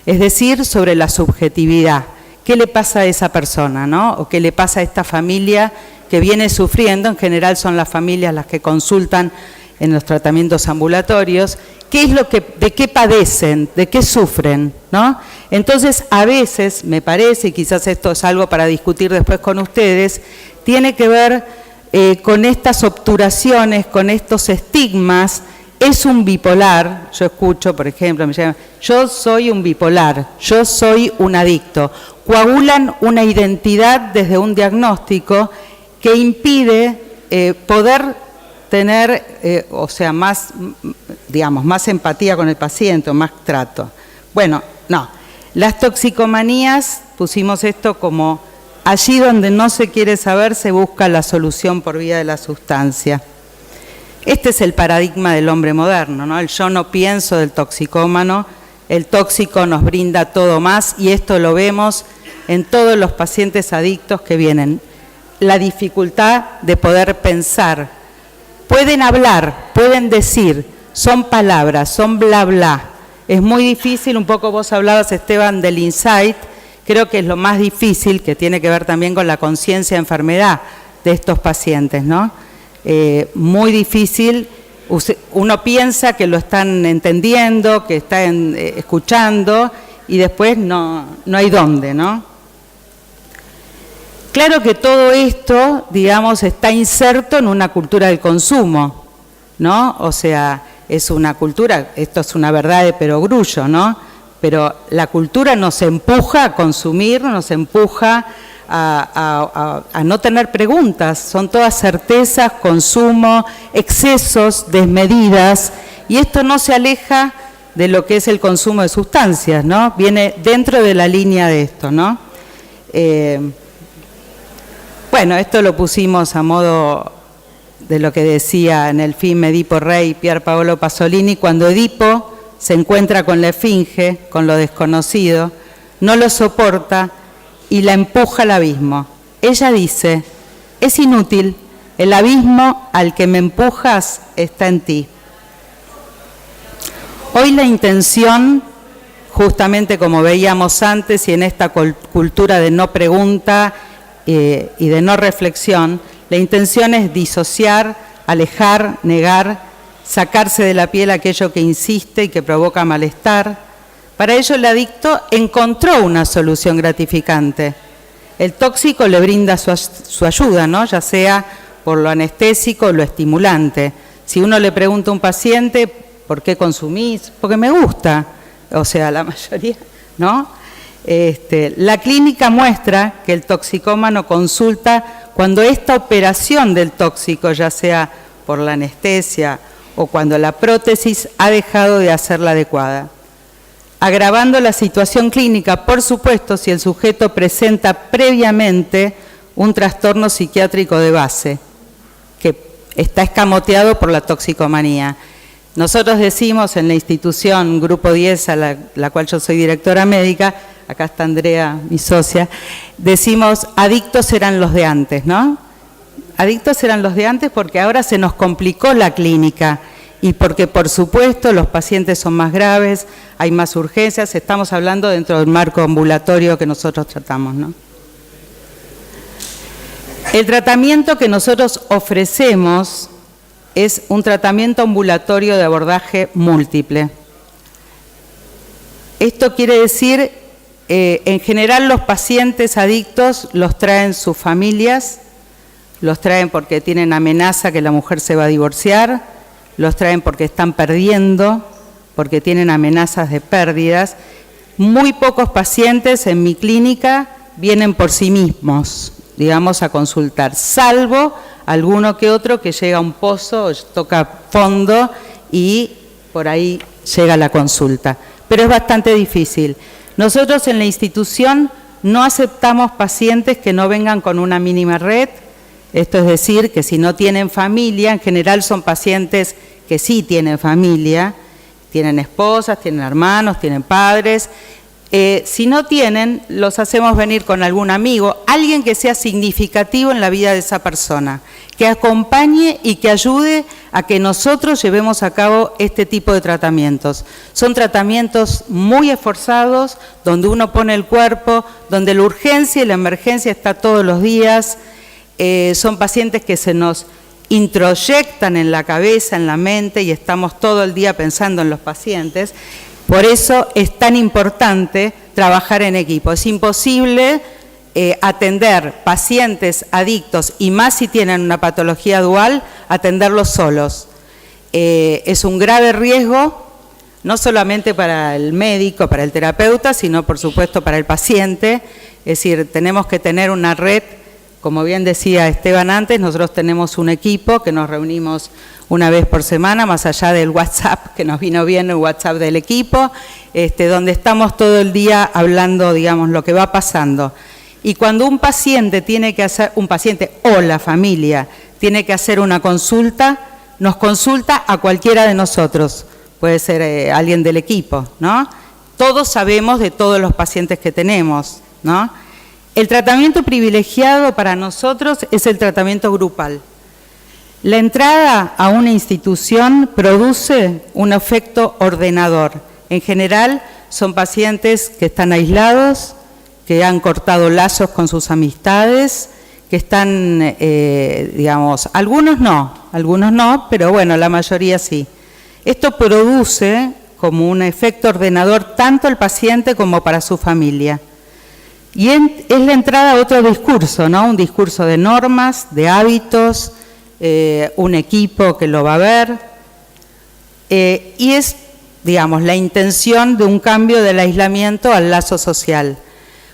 es decir, sobre la subjetividad. ¿Qué le pasa a esa persona, no? ¿O qué le pasa a esta familia que viene sufriendo? En general son las familias las que consultan en los tratamientos ambulatorios. ¿Qué es de qué padecen, de qué sufren, ¿no? Entonces, a veces, me parece, y quizás esto es algo para discutir después con ustedes, tiene que ver con estas obturaciones, con estos estigmas. Es un bipolar, yo escucho, por ejemplo, me llaman, yo soy un bipolar, yo soy un adicto. Coagulan una identidad desde un diagnóstico que impide poder tener, más, digamos, más empatía con el paciente, o más trato. Bueno, no. Las toxicomanías, pusimos esto como allí donde no se quiere saber, se busca la solución por vía de la sustancia. Este es el paradigma del hombre moderno, ¿no? El yo no pienso del toxicómano, el tóxico nos brinda todo más, y esto lo vemos en todos los pacientes adictos que vienen. La dificultad de poder pensar. Pueden hablar, pueden decir, son palabras, son bla bla. Es muy difícil, un poco vos hablabas, Esteban, del insight. Creo que es lo más difícil, que tiene que ver también con la conciencia de enfermedad de estos pacientes, ¿no? Muy difícil. Uno piensa que lo están entendiendo, que están escuchando, y después no hay dónde, ¿no? Claro que todo esto, digamos, está inserto en una cultura del consumo, ¿no? O sea, es una cultura, esto es una verdad de perogrullo, ¿no? Pero la cultura nos empuja a consumir, nos empuja a no tener preguntas, son todas certezas, consumo, excesos, desmedidas, y esto no se aleja de lo que es el consumo de sustancias, ¿no? Viene dentro de la línea de esto, ¿no? Bueno, esto lo pusimos a modo de lo que decía en el film Edipo Rey Pier Paolo Pasolini, cuando Edipo se encuentra con la esfinge, con lo desconocido, no lo soporta y la empuja al abismo. Ella dice, es inútil, El abismo al que me empujas está en ti. Hoy la intención, justamente como veíamos antes y en esta cultura de no pregunta y de no reflexión, la intención es disociar, alejar, negar, sacarse de la piel aquello que insiste y que provoca malestar. Para ello el adicto encontró una solución gratificante. El tóxico le brinda su ayuda, ¿no? Ya sea por lo anestésico o lo estimulante. Si uno le pregunta a un paciente, ¿por qué consumís? Porque me gusta. O sea, la mayoría, ¿no? La clínica muestra que el toxicómano consulta cuando esta operación del tóxico, ya sea por la anestesia o cuando la prótesis ha dejado de hacer la adecuada. Agravando la situación clínica, por supuesto, si el sujeto presenta previamente un trastorno psiquiátrico de base, que está escamoteado por la toxicomanía. Nosotros decimos en la institución Grupo 10, a la cual yo soy directora médica, acá está Andrea, mi socia, decimos, adictos eran los de antes, ¿no? Adictos eran los de antes porque ahora se nos complicó la clínica y porque, por supuesto, los pacientes son más graves, hay más urgencias, estamos hablando dentro del marco ambulatorio que nosotros tratamos, ¿no? El tratamiento que nosotros ofrecemos es un tratamiento ambulatorio de abordaje múltiple. Esto quiere decir, en general los pacientes adictos los traen sus familias, los traen porque tienen amenaza que la mujer se va a divorciar, los traen porque están perdiendo, porque tienen amenazas de pérdidas. Muy pocos pacientes en mi clínica vienen por sí mismos, digamos, a consultar, salvo alguno que otro que llega a un pozo, toca fondo y por ahí llega la consulta. Pero es bastante difícil. Nosotros en la institución no aceptamos pacientes que no vengan con una mínima red, esto es decir, que si no tienen familia, en general son pacientes que sí tienen familia, tienen esposas, tienen hermanos, tienen padres. Si no tienen, los hacemos venir con algún amigo, alguien que sea significativo en la vida de esa persona, que acompañe y que ayude a que nosotros llevemos a cabo este tipo de tratamientos. Son tratamientos muy esforzados, donde uno pone el cuerpo, donde la urgencia y la emergencia está todos los días. Son pacientes que se nos introyectan en la cabeza, en la mente, y estamos todo el día pensando en los pacientes. Por eso es tan importante trabajar en equipo. Es imposible atender pacientes adictos, y más si tienen una patología dual, atenderlos solos. Es un grave riesgo, no solamente para el médico, para el terapeuta, sino por supuesto para el paciente. Es decir, tenemos que tener una red. Como bien decía Esteban antes, nosotros tenemos un equipo que nos reunimos una vez por semana, más allá del WhatsApp, que nos vino bien el WhatsApp del equipo, donde estamos todo el día hablando, digamos, lo que va pasando. Y cuando un paciente tiene que hacer, un paciente o la familia tiene que hacer una consulta, nos consulta a cualquiera de nosotros, puede ser alguien del equipo, ¿no? Todos sabemos de todos los pacientes que tenemos, ¿no? El tratamiento privilegiado para nosotros es el tratamiento grupal. La entrada a una institución produce un efecto ordenador. En general son pacientes que están aislados, que han cortado lazos con sus amistades, que están, digamos, algunos no, pero bueno, la mayoría sí. Esto produce como un efecto ordenador tanto al paciente como para su familia. Y es la entrada a otro discurso, ¿no? Un discurso de normas, de hábitos, un equipo que lo va a ver, y es, digamos, la intención de un cambio del aislamiento al lazo social.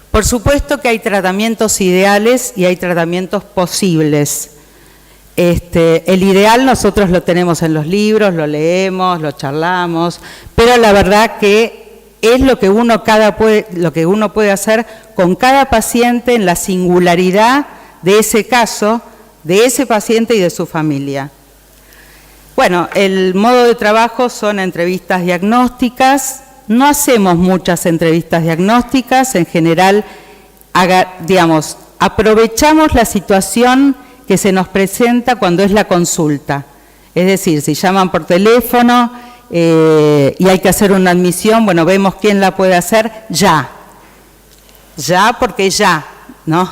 Por supuesto que hay tratamientos ideales y hay tratamientos posibles. El ideal nosotros lo tenemos en los libros, lo leemos, lo charlamos, pero la verdad que es lo que uno puede hacer con cada paciente en la singularidad de ese caso, de ese paciente y de su familia. Bueno, el modo de trabajo son entrevistas diagnósticas. No hacemos muchas entrevistas diagnósticas, en general, digamos, aprovechamos la situación que se nos presenta cuando es la consulta. Es decir, si llaman por teléfono y hay que hacer una admisión, bueno, vemos quién la puede hacer ya. Ya porque ya, ¿no?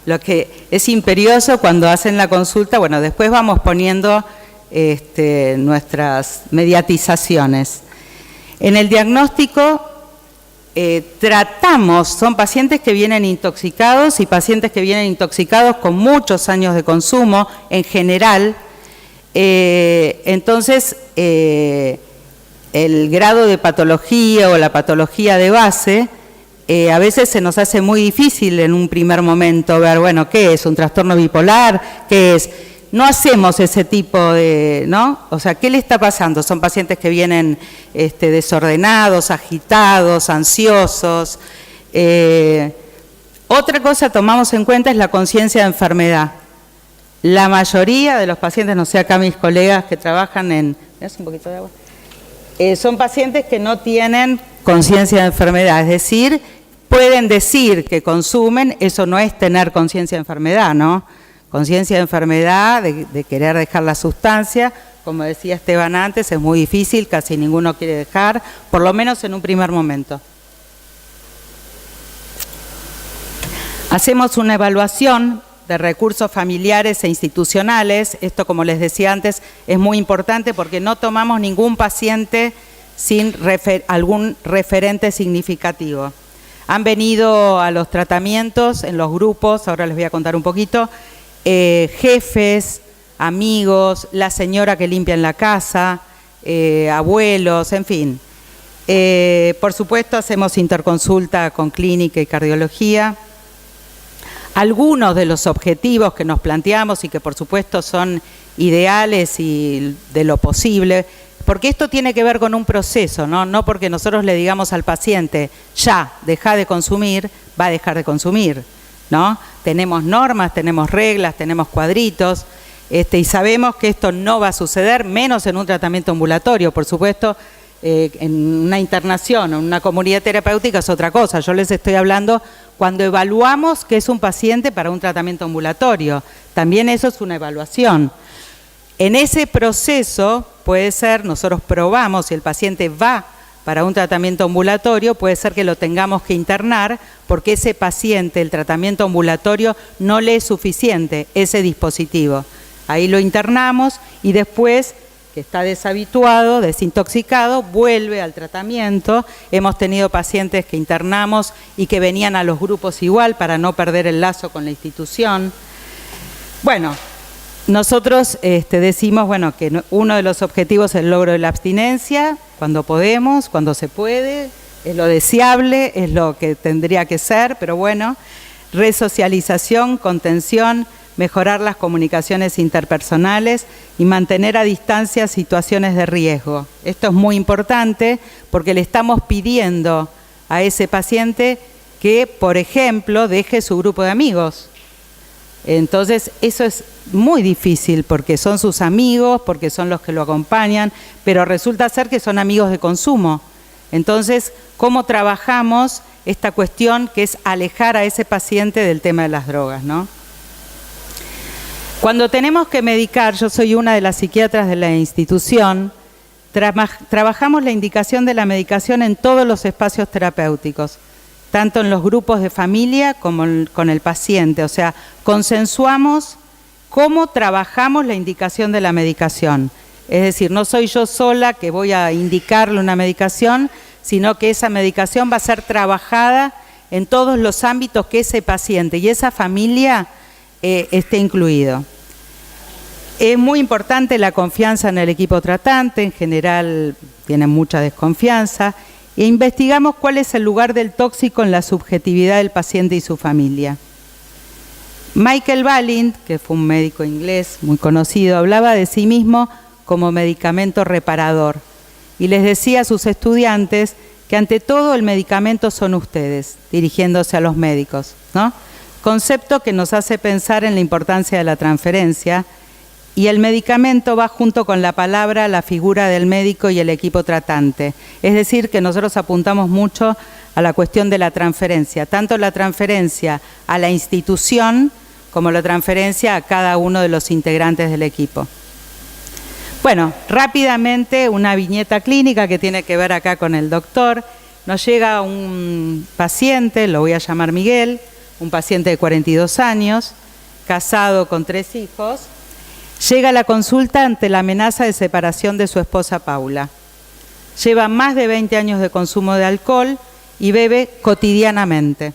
Lo que es imperioso cuando hacen la consulta, bueno, después vamos poniendo nuestras mediatizaciones. En el diagnóstico tratamos, son pacientes que vienen intoxicados y pacientes que vienen intoxicados con muchos años de consumo en general. Entonces, el grado de patología o la patología de base, a veces se nos hace muy difícil en un primer momento ver, bueno, ¿qué es? ¿Un trastorno bipolar? ¿Qué es? No hacemos ese tipo de, ¿no? O sea, ¿qué le está pasando? Son pacientes que vienen desordenados, agitados, ansiosos. Otra cosa tomamos en cuenta es la conciencia de enfermedad. La mayoría de los pacientes, no sé acá mis colegas que trabajan en... ¿Me das un poquito de agua? Son pacientes que no tienen conciencia de enfermedad, es decir, pueden decir que consumen, eso no es tener conciencia de enfermedad, ¿no? Conciencia de enfermedad, de querer dejar la sustancia, como decía Esteban antes, es muy difícil, casi ninguno quiere dejar, por lo menos en un primer momento. Hacemos una evaluación de recursos familiares e institucionales, esto como les decía antes es muy importante porque no tomamos ningún paciente sin algún referente significativo. Han venido a los tratamientos en los grupos, ahora les voy a contar un poquito, jefes, amigos, la señora que limpia en la casa, abuelos, en fin. Por supuesto hacemos interconsulta con clínica y cardiología. Algunos de los objetivos que nos planteamos y que por supuesto son ideales y de lo posible, porque esto tiene que ver con un proceso, ¿no? No porque nosotros le digamos al paciente, ya, deja de consumir, va a dejar de consumir, ¿no? Tenemos normas, tenemos reglas, tenemos cuadritos, y sabemos que esto no va a suceder, menos en un tratamiento ambulatorio, por supuesto. En una internación o en una comunidad terapéutica es otra cosa. Yo les estoy hablando cuando evaluamos que es un paciente para un tratamiento ambulatorio. También eso es una evaluación. En ese proceso puede ser, nosotros probamos si el paciente va para un tratamiento ambulatorio, puede ser que lo tengamos que internar porque ese paciente, el tratamiento ambulatorio, no le es suficiente ese dispositivo. Ahí lo internamos y después, que está deshabituado, desintoxicado, vuelve al tratamiento. Hemos tenido pacientes que internamos y que venían a los grupos igual para no perder el lazo con la institución. Bueno, nosotros decimos bueno, que uno de los objetivos es el logro de la abstinencia, cuando podemos, cuando se puede, es lo deseable, es lo que tendría que ser, pero bueno, resocialización, contención, mejorar las comunicaciones interpersonales y mantener a distancia situaciones de riesgo. Esto es muy importante porque le estamos pidiendo a ese paciente que, por ejemplo, deje su grupo de amigos. Entonces, eso es muy difícil porque son sus amigos, porque son los que lo acompañan, pero resulta ser que son amigos de consumo. Entonces, ¿cómo trabajamos esta cuestión que es alejar a ese paciente del tema de las drogas, ¿no? Cuando tenemos que medicar, yo soy una de las psiquiatras de la institución, trabajamos la indicación de la medicación en todos los espacios terapéuticos, tanto en los grupos de familia como con el paciente. O sea, consensuamos cómo trabajamos la indicación de la medicación. Es decir, no soy yo sola que voy a indicarle una medicación, sino que esa medicación va a ser trabajada en todos los ámbitos que ese paciente y esa familia esté incluido. Es muy importante la confianza en el equipo tratante, en general tienen mucha desconfianza, e investigamos cuál es el lugar del tóxico en la subjetividad del paciente y su familia. Michael Balint, que fue un médico inglés muy conocido, hablaba de sí mismo como medicamento reparador y les decía a sus estudiantes que ante todo el medicamento son ustedes, dirigiéndose a los médicos, ¿no? Concepto que nos hace pensar en la importancia de la transferencia, y el medicamento va junto con la palabra, la figura del médico y el equipo tratante. Es decir, que nosotros apuntamos mucho a la cuestión de la transferencia, tanto la transferencia a la institución como la transferencia a cada uno de los integrantes del equipo. Bueno, rápidamente una viñeta clínica que tiene que ver acá con el doctor. Nos llega un paciente, lo voy a llamar Miguel, un paciente de 42 años, casado con 3 hijos. Llega a la consulta ante la amenaza de separación de su esposa Paula. Lleva más de 20 años de consumo de alcohol y bebe cotidianamente.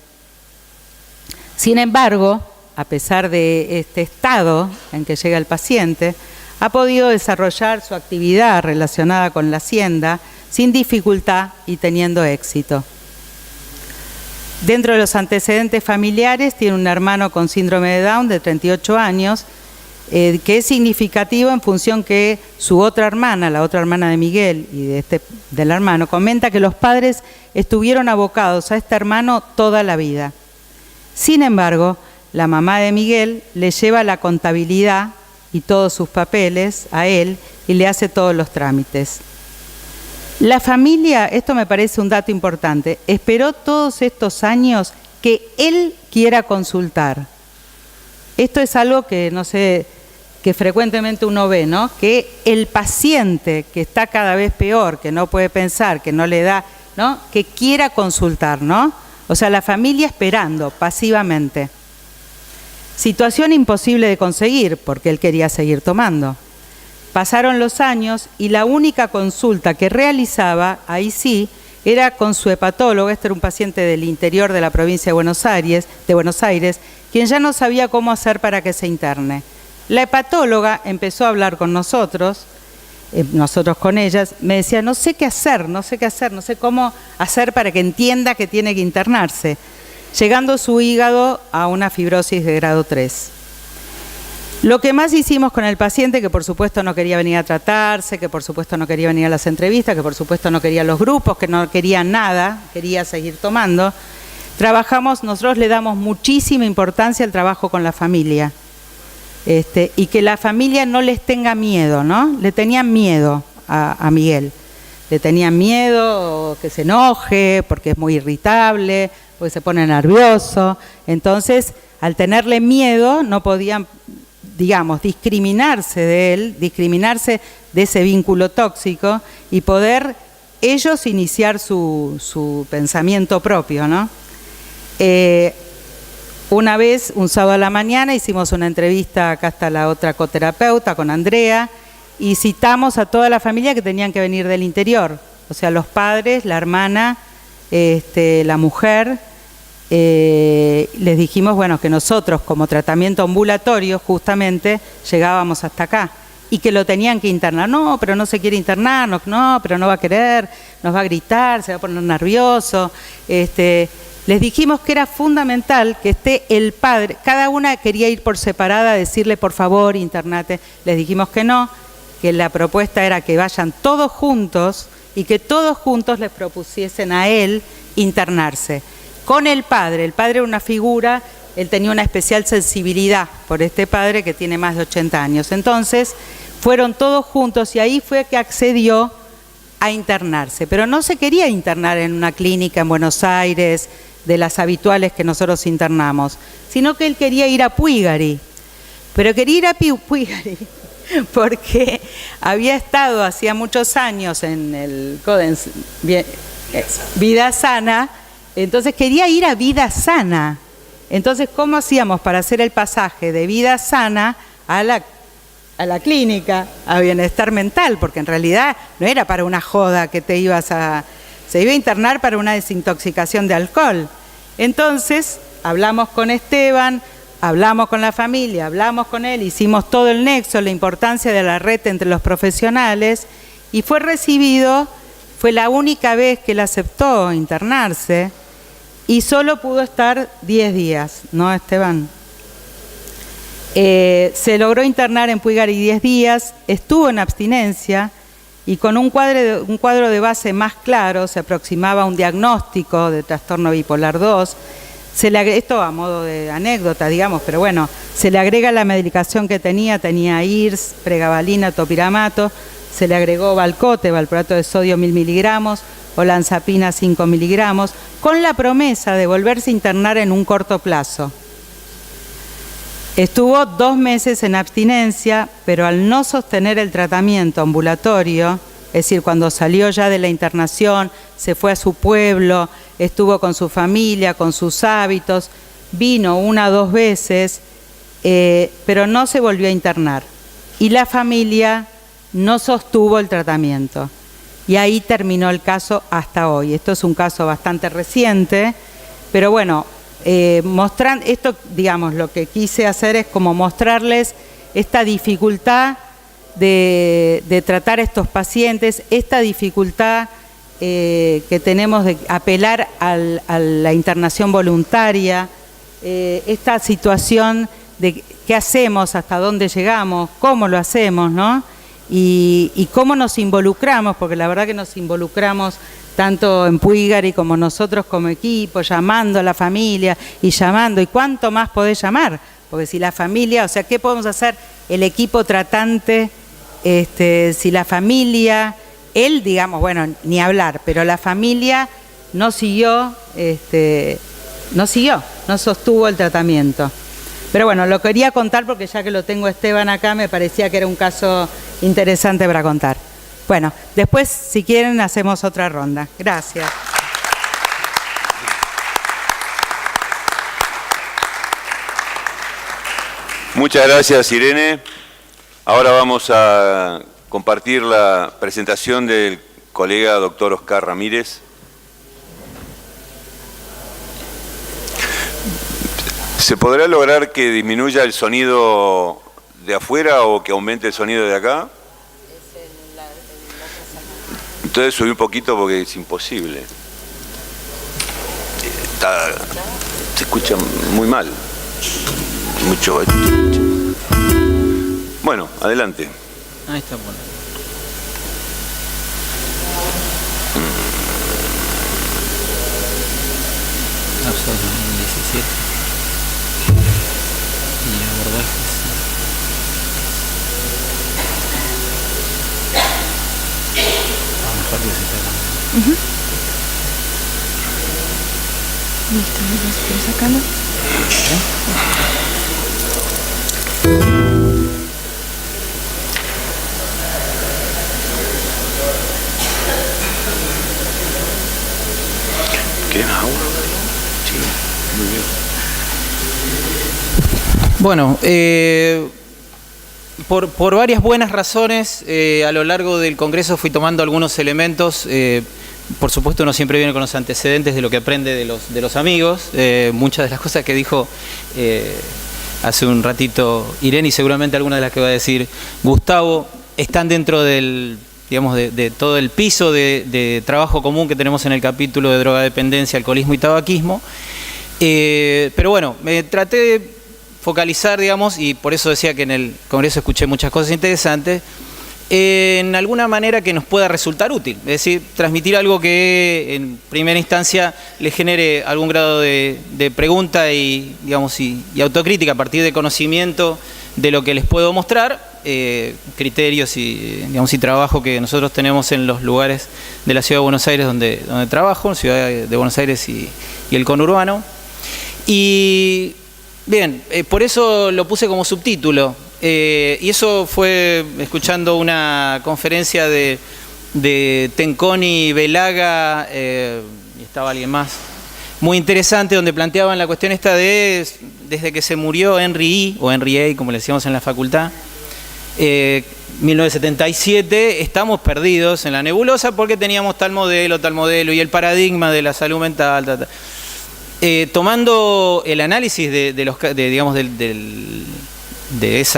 Sin embargo, a pesar de este estado en que llega el paciente, ha podido desarrollar su actividad relacionada con la hacienda sin dificultad y teniendo éxito. Dentro de los antecedentes familiares, tiene un hermano con síndrome de Down de 38 años, que es significativo en función que su otra hermana, la otra hermana de Miguel y del hermano, comenta que los padres estuvieron abocados a este hermano toda la vida. Sin embargo, la mamá de Miguel le lleva la contabilidad y todos sus papeles a él y le hace todos los trámites. La familia, esto me parece un dato importante, esperó todos estos años que él quiera consultar. Esto es algo que, no sé, que frecuentemente uno ve, ¿no? Que el paciente que está cada vez peor, que no puede pensar, que no le da, ¿no? Que quiera consultar, ¿no? O sea, la familia esperando pasivamente. Situación imposible de conseguir, porque él quería seguir tomando. Pasaron los años y la única consulta que realizaba, ahí sí, era con su hepatólogo. Este era un paciente del interior de la provincia de Buenos Aires, quien ya no sabía cómo hacer para que se interne. La hepatóloga empezó a hablar con nosotros con ellas, me decía, no sé qué hacer, no sé cómo hacer para que entienda que tiene que internarse, llegando su hígado a una fibrosis de grado 3. Lo que más hicimos con el paciente, que por supuesto no quería venir a tratarse, que por supuesto no quería venir a las entrevistas, que por supuesto no quería los grupos, que no quería nada, quería seguir tomando, nosotros le damos muchísima importancia al trabajo con la familia. Y que la familia no les tenga miedo, ¿no? Le tenían miedo a Miguel. Le tenían miedo que se enoje, porque es muy irritable, porque se pone nervioso. Entonces, al tenerle miedo, no podían, digamos, discriminarse de él, discriminarse de ese vínculo tóxico y poder ellos iniciar su pensamiento propio, ¿no? Una vez, un sábado a la mañana, hicimos una entrevista, acá está la otra coterapeuta, con Andrea, y citamos a toda la familia que tenían que venir del interior, o sea, los padres, la hermana, la mujer. Les dijimos, bueno, que nosotros como tratamiento ambulatorio justamente llegábamos hasta acá y que lo tenían que internar. No, pero no se quiere internar, no, pero no va a querer, nos va a gritar, se va a poner nervioso. Les dijimos que era fundamental que esté el padre, cada una quería ir por separada a decirle por favor internate, les dijimos que no, que la propuesta era que vayan todos juntos y que todos juntos les propusiesen a él internarse. Con el padre era una figura, él tenía una especial sensibilidad por este padre que tiene más de 80 años, entonces fueron todos juntos y ahí fue que accedió a internarse, pero no se quería internar en una clínica en Buenos Aires, de las habituales que nosotros internamos, sino que él quería ir a Puigari, pero quería ir a Puigari porque había estado hacía muchos años en el CODENS, Vida Sana, entonces quería ir a Vida Sana. Entonces, ¿cómo hacíamos para hacer el pasaje de Vida Sana a la clínica, a bienestar mental? Porque en realidad no era para una joda que se iba a internar para una desintoxicación de alcohol. Entonces, hablamos con Esteban, hablamos con la familia, hablamos con él, hicimos todo el nexo, la importancia de la red entre los profesionales y fue recibido, fue la única vez que él aceptó internarse y solo pudo estar 10 días, ¿no, Esteban? Se logró internar en Puigari 10 días, estuvo en abstinencia, y con un cuadro de base más claro se aproximaba a un diagnóstico de trastorno bipolar 2. Esto a modo de anécdota, digamos, pero bueno, se le agrega la medicación que tenía IRS, pregabalina, topiramato, se le agregó Valcote, valproato de sodio 1000 miligramos, olanzapina 5 miligramos, con la promesa de volverse a internar en un corto plazo. Estuvo 2 meses en abstinencia, pero al no sostener el tratamiento ambulatorio, es decir, cuando salió ya de la internación, se fue a su pueblo, estuvo con su familia, con sus hábitos, vino 1 o 2 veces, pero no se volvió a internar. Y la familia no sostuvo el tratamiento. Y ahí terminó el caso hasta hoy. Esto es un caso bastante reciente, pero bueno, mostrando esto, digamos, lo que quise hacer es como mostrarles esta dificultad de tratar a estos pacientes, esta dificultad que tenemos de apelar a la internación voluntaria, esta situación de qué hacemos, hasta dónde llegamos, cómo lo hacemos, ¿no? Y cómo nos involucramos, porque la verdad que nos involucramos tanto en Puigari como nosotros como equipo, llamando a la familia y llamando. ¿Y cuánto más podés llamar? Porque si la familia, o sea, ¿qué podemos hacer el equipo tratante? Si la familia, él, digamos, bueno, ni hablar, pero la familia no siguió, no sostuvo el tratamiento. Pero bueno, lo quería contar porque ya que lo tengo a Esteban acá, me parecía que era un caso interesante para contar. Bueno, después, si quieren, hacemos otra ronda. Gracias. Muchas gracias, Irene. Ahora vamos a compartir la presentación del colega doctor Oscar Ramírez. ¿Se podrá lograr que disminuya el sonido de afuera o que aumente el sonido de acá? Entonces subí un poquito porque es imposible. Se escucha muy mal. Mucho. Bueno, adelante. Ahí está bueno. Marzo 2017. Y abordajes. Mejor que se está. Listo, ¿lo estoy sacando? ¿Quieres agua? Sí, muy bien. Bueno, por varias buenas razones, a lo largo del Congreso fui tomando algunos elementos. Por supuesto, uno siempre viene con los antecedentes de lo que aprende de los amigos. Muchas de las cosas que dijo hace un ratito Irene y seguramente algunas de las que va a decir Gustavo están dentro del, digamos, de todo el piso de trabajo común que tenemos en el capítulo de drogadependencia, alcoholismo y tabaquismo. Pero bueno, me traté de focalizar, digamos, y por eso decía que en el Congreso escuché muchas cosas interesantes, en alguna manera que nos pueda resultar útil, es decir, transmitir algo que en primera instancia le genere algún grado de pregunta y, digamos, y autocrítica a partir de conocimiento de lo que les puedo mostrar, criterios y, digamos, y trabajo que nosotros tenemos en los lugares de la Ciudad de Buenos Aires donde trabajo, Ciudad de Buenos Aires y el conurbano. Y bien, por eso lo puse como subtítulo. Y eso fue escuchando una conferencia de Tenconi, Velaga, y estaba alguien más, muy interesante, donde planteaban la cuestión esta de, desde que se murió Henry E., o Henry A., como le decíamos en la facultad, 1977, estamos perdidos en la nebulosa porque teníamos tal modelo, y el paradigma de la salud mental, tomando el análisis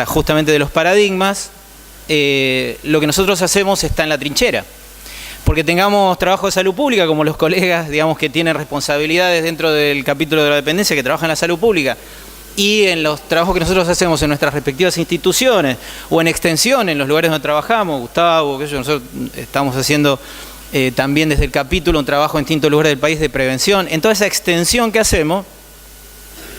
justamente de los paradigmas, lo que nosotros hacemos está en la trinchera. Porque tengamos trabajo de salud pública, como los colegas, digamos, que tienen responsabilidades dentro del capítulo de la dependencia, que trabajan en la salud pública, y en los trabajos que nosotros hacemos en nuestras respectivas instituciones, o en extensión, en los lugares donde trabajamos, Gustavo, nosotros estamos haciendo también desde el capítulo un trabajo en distintos lugares del país de prevención. En toda esa extensión que hacemos,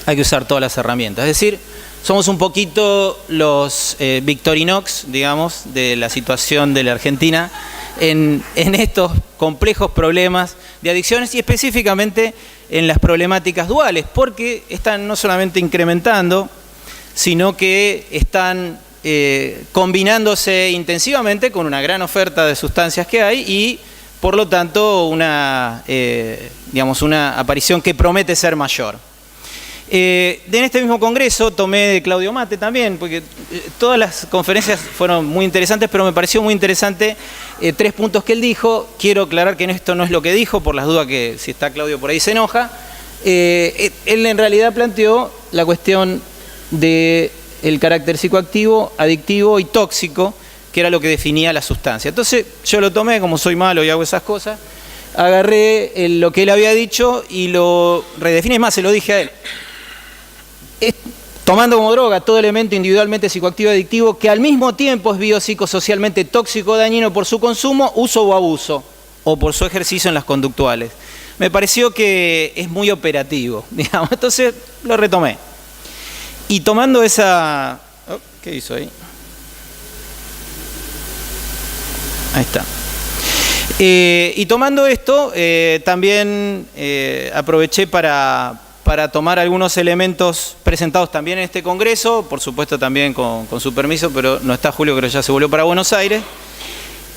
hay que usar todas las herramientas. Es decir, somos un poquito los Victorinox, digamos, de la situación de la Argentina en estos complejos problemas de adicciones y específicamente en las problemáticas duales, porque están no solamente incrementando, sino que están combinándose intensivamente con una gran oferta de sustancias que hay y, por lo tanto, una aparición que promete ser mayor. En este mismo congreso tomé de Claudio Mate también, porque todas las conferencias fueron muy interesantes, pero me pareció muy interesante 3 puntos que él dijo. Quiero aclarar que esto no es lo que dijo, por las dudas que si está Claudio por ahí se enoja. Él en realidad planteó la cuestión del carácter psicoactivo, adictivo y tóxico, que era lo que definía la sustancia. Entonces yo lo tomé, como soy malo y hago esas cosas, agarré lo que él había dicho y lo redefiní. Es más, se lo dije a él. Tomando como droga todo elemento individualmente psicoactivo y adictivo que al mismo tiempo es biopsicosocialmente tóxico o dañino por su consumo, uso o abuso, o por su ejercicio en las conductuales. Me pareció que es muy operativo, digamos. Entonces lo retomé. Y tomando esa... ¿qué hizo ahí? Ahí está. Y tomando esto, también aproveché para tomar algunos elementos presentados también en este congreso, por supuesto también con su permiso, pero no está Julio, creo que ya se volvió para Buenos Aires,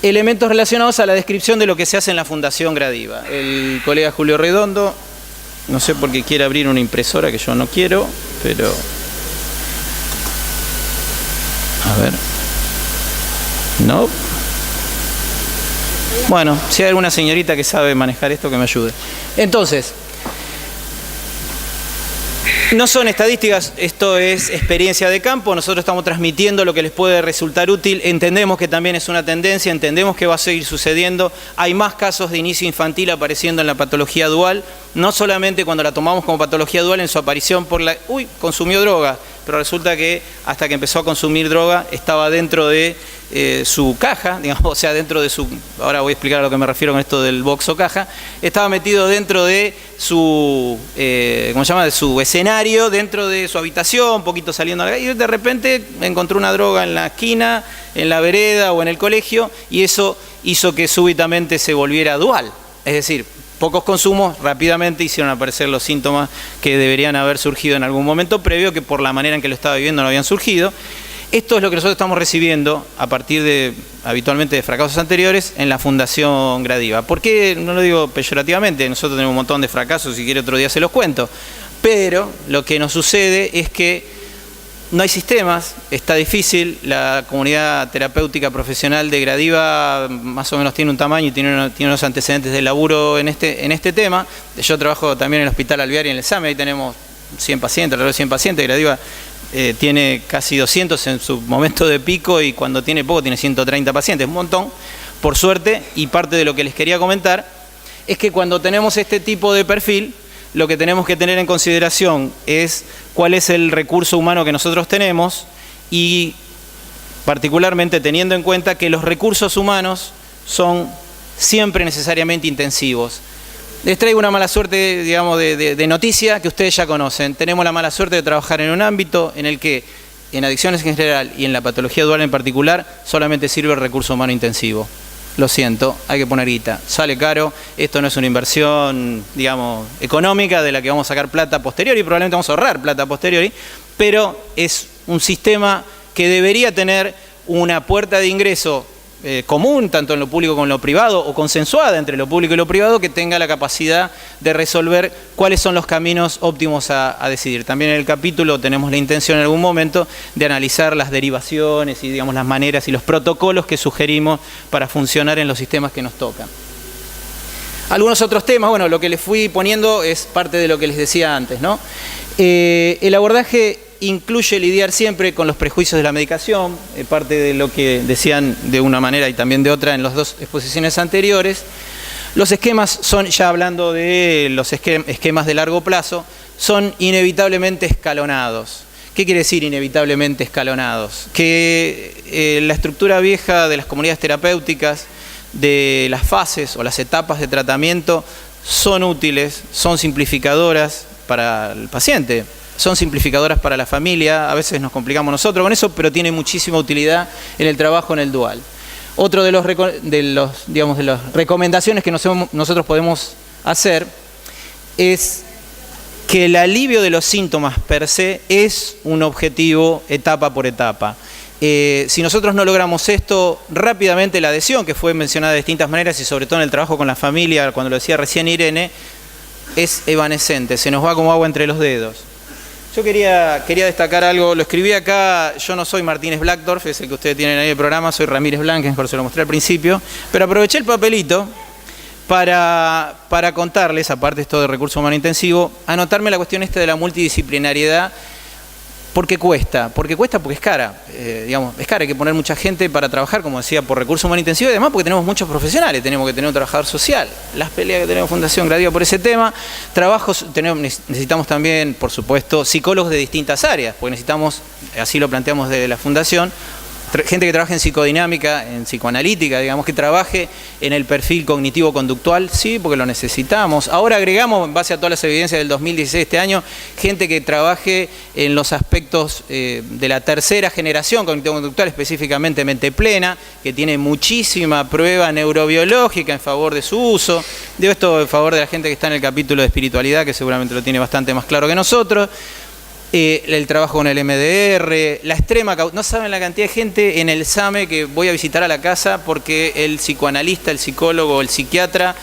elementos relacionados a la descripción de lo que se hace en la Fundación Gradiva. El colega Julio Redondo, no sé por qué quiere abrir una impresora que yo no quiero, pero... a ver... no... bueno, si hay alguna señorita que sabe manejar esto, que me ayude. Entonces, no son estadísticas, esto es experiencia de campo. Nosotros estamos transmitiendo lo que les puede resultar útil. Entendemos que también es una tendencia, entendemos que va a seguir sucediendo. Hay más casos de inicio infantil apareciendo en la patología dual, no solamente cuando la tomamos como patología dual en su aparición por la... uy, consumió droga, pero resulta que hasta que empezó a consumir droga estaba dentro de su caja, digamos, o sea, dentro de su... ahora voy a explicar a lo que me refiero con esto del box o caja. Estaba metido dentro de su... ¿cómo se llama? De su escenario, dentro de su habitación, un poquito saliendo a la calle, y de repente encontró una droga en la esquina, en la vereda o en el colegio, y eso hizo que súbitamente se volviera dual. Es decir, pocos consumos rápidamente hicieron aparecer los síntomas que deberían haber surgido en algún momento previo, que por la manera en que lo estaba viviendo no habían surgido. Esto es lo que nosotros estamos recibiendo a partir de, habitualmente, de fracasos anteriores en la Fundación Gradiva. ¿Por qué? No lo digo peyorativamente, nosotros tenemos un montón de fracasos, si quiere otro día se los cuento. Pero lo que nos sucede es que no hay sistemas, está difícil, la comunidad terapéutica profesional de Gradiva más o menos tiene un tamaño y tiene unos antecedentes de laburo en este tema. Yo trabajo también en el Hospital Alvear y en el SAME, ahí tenemos 100 pacientes, alrededor de 100 pacientes. Gradiva tiene casi 200 en su momento de pico y cuando tiene poco tiene 130 pacientes, un montón, por suerte. Y parte de lo que les quería comentar es que cuando tenemos este tipo de perfil, lo que tenemos que tener en consideración es cuál es el recurso humano que nosotros tenemos y particularmente teniendo en cuenta que los recursos humanos son siempre necesariamente intensivos. Les traigo una mala suerte, digamos, de noticia que ustedes ya conocen. Tenemos la mala suerte de trabajar en un ámbito en el que, en adicciones en general y en la patología dual en particular, solamente sirve el recurso humano intensivo. Lo siento, hay que poner guita. Sale caro, esto no es una inversión, digamos, económica de la que vamos a sacar plata posteriori, probablemente vamos a ahorrar plata posteriori, pero es un sistema que debería tener una puerta de ingreso común, tanto en lo público como en lo privado, o consensuada entre lo público y lo privado, que tenga la capacidad de resolver cuáles son los caminos óptimos a decidir. También en el capítulo tenemos la intención en algún momento de analizar las derivaciones y, digamos, las maneras y los protocolos que sugerimos para funcionar en los sistemas que nos tocan. Algunos otros temas, bueno, lo que les fui poniendo es parte de lo que les decía antes, ¿no? El abordaje incluye lidiar siempre con los prejuicios de la medicación, parte de lo que decían de una manera y también de otra en las dos exposiciones anteriores. Los esquemas son, ya hablando de los esquemas de largo plazo, son inevitablemente escalonados. ¿Qué quiere decir inevitablemente escalonados? Que la estructura vieja de las comunidades terapéuticas, de las fases o las etapas de tratamiento, son útiles, son simplificadoras para el paciente, son simplificadoras para la familia, a veces nos complicamos nosotros con eso, pero tiene muchísima utilidad en el trabajo en el dual. Otro de las recomendaciones que nosotros podemos hacer es que el alivio de los síntomas per se es un objetivo etapa por etapa. Si nosotros no logramos esto, rápidamente la adhesión, que fue mencionada de distintas maneras y sobre todo en el trabajo con la familia, cuando lo decía recién Irene, es evanescente, se nos va como agua entre los dedos. Yo quería destacar algo, lo escribí acá, yo no soy Martínez Blackdorf, es el que ustedes tienen ahí en el programa, soy Ramírez Blankenhorst, se lo mostré al principio, pero aproveché el papelito para contarles, aparte esto de recurso humano intensivo, anotarme la cuestión esta de la multidisciplinariedad. Porque cuesta porque es cara, es cara, hay que poner mucha gente para trabajar, como decía, por recurso humano intensivo y además porque tenemos muchos profesionales, tenemos que tener un trabajador social, las peleas que tenemos Fundación Gradiva por ese tema, necesitamos también, por supuesto, psicólogos de distintas áreas, porque necesitamos, así lo planteamos desde la Fundación, gente que trabaje en psicodinámica, en psicoanalítica, digamos, que trabaje en el perfil cognitivo-conductual, sí, porque lo necesitamos. Ahora agregamos, en base a todas las evidencias del 2016 este año, gente que trabaje en los aspectos de la tercera generación cognitivo-conductual, específicamente mente plena, que tiene muchísima prueba neurobiológica en favor de su uso. Digo esto en favor de la gente que está en el capítulo de espiritualidad, que seguramente lo tiene bastante más claro que nosotros. El trabajo con el MDR, la extrema... No saben la cantidad de gente en el SAME que voy a visitar a la casa porque el psicoanalista, el psicólogo, el psiquiatra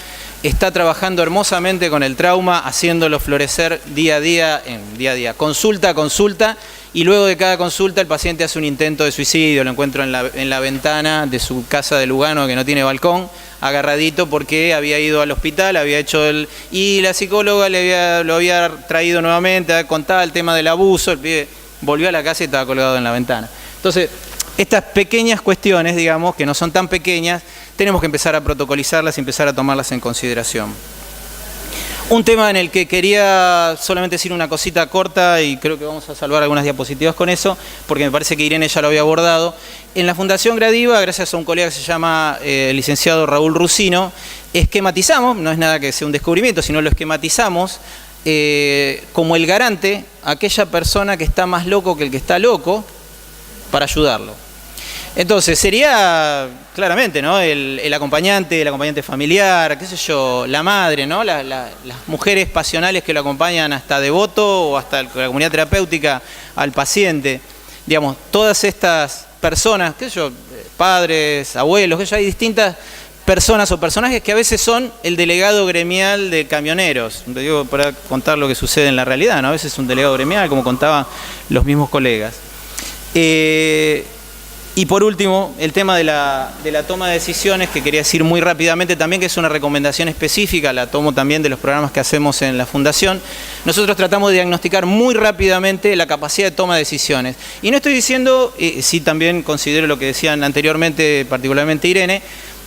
está trabajando hermosamente con el trauma, haciéndolo florecer día a día, consulta a consulta, y luego de cada consulta el paciente hace un intento de suicidio, lo encuentro en la ventana de su casa de Lugano, que no tiene balcón, agarradito porque había ido al hospital, había hecho y la psicóloga lo había traído nuevamente, contaba el tema del abuso, el pibe volvió a la casa y estaba colgado en la ventana. Entonces, estas pequeñas cuestiones, digamos, que no son tan pequeñas, tenemos que empezar a protocolizarlas y empezar a tomarlas en consideración. Un tema en el que quería solamente decir una cosita corta, y creo que vamos a salvar algunas diapositivas con eso, porque me parece que Irene ya lo había abordado. En la Fundación Gradiva, gracias a un colega que se llama el licenciado Raúl Rusino, esquematizamos, no es nada que sea un descubrimiento, sino lo esquematizamos como el garante a aquella persona que está más loco que el que está loco, para ayudarlo. Entonces, sería claramente, ¿no?, el acompañante familiar, qué sé yo, la madre, ¿no?, las mujeres pasionales que lo acompañan hasta devoto o hasta la comunidad terapéutica al paciente. Digamos, todas estas personas, qué sé yo, padres, abuelos, qué sé yo, hay distintas personas o personajes que a veces son el delegado gremial de camioneros. Digo, para contar lo que sucede en la realidad, ¿no? A veces es un delegado gremial, como contaban los mismos colegas. Y por último, el tema de la toma de decisiones, que quería decir muy rápidamente también, que es una recomendación específica, la tomo también de los programas que hacemos en la Fundación. Nosotros tratamos de diagnosticar muy rápidamente la capacidad de toma de decisiones. Y no estoy diciendo, sí también considero lo que decían anteriormente, particularmente Irene,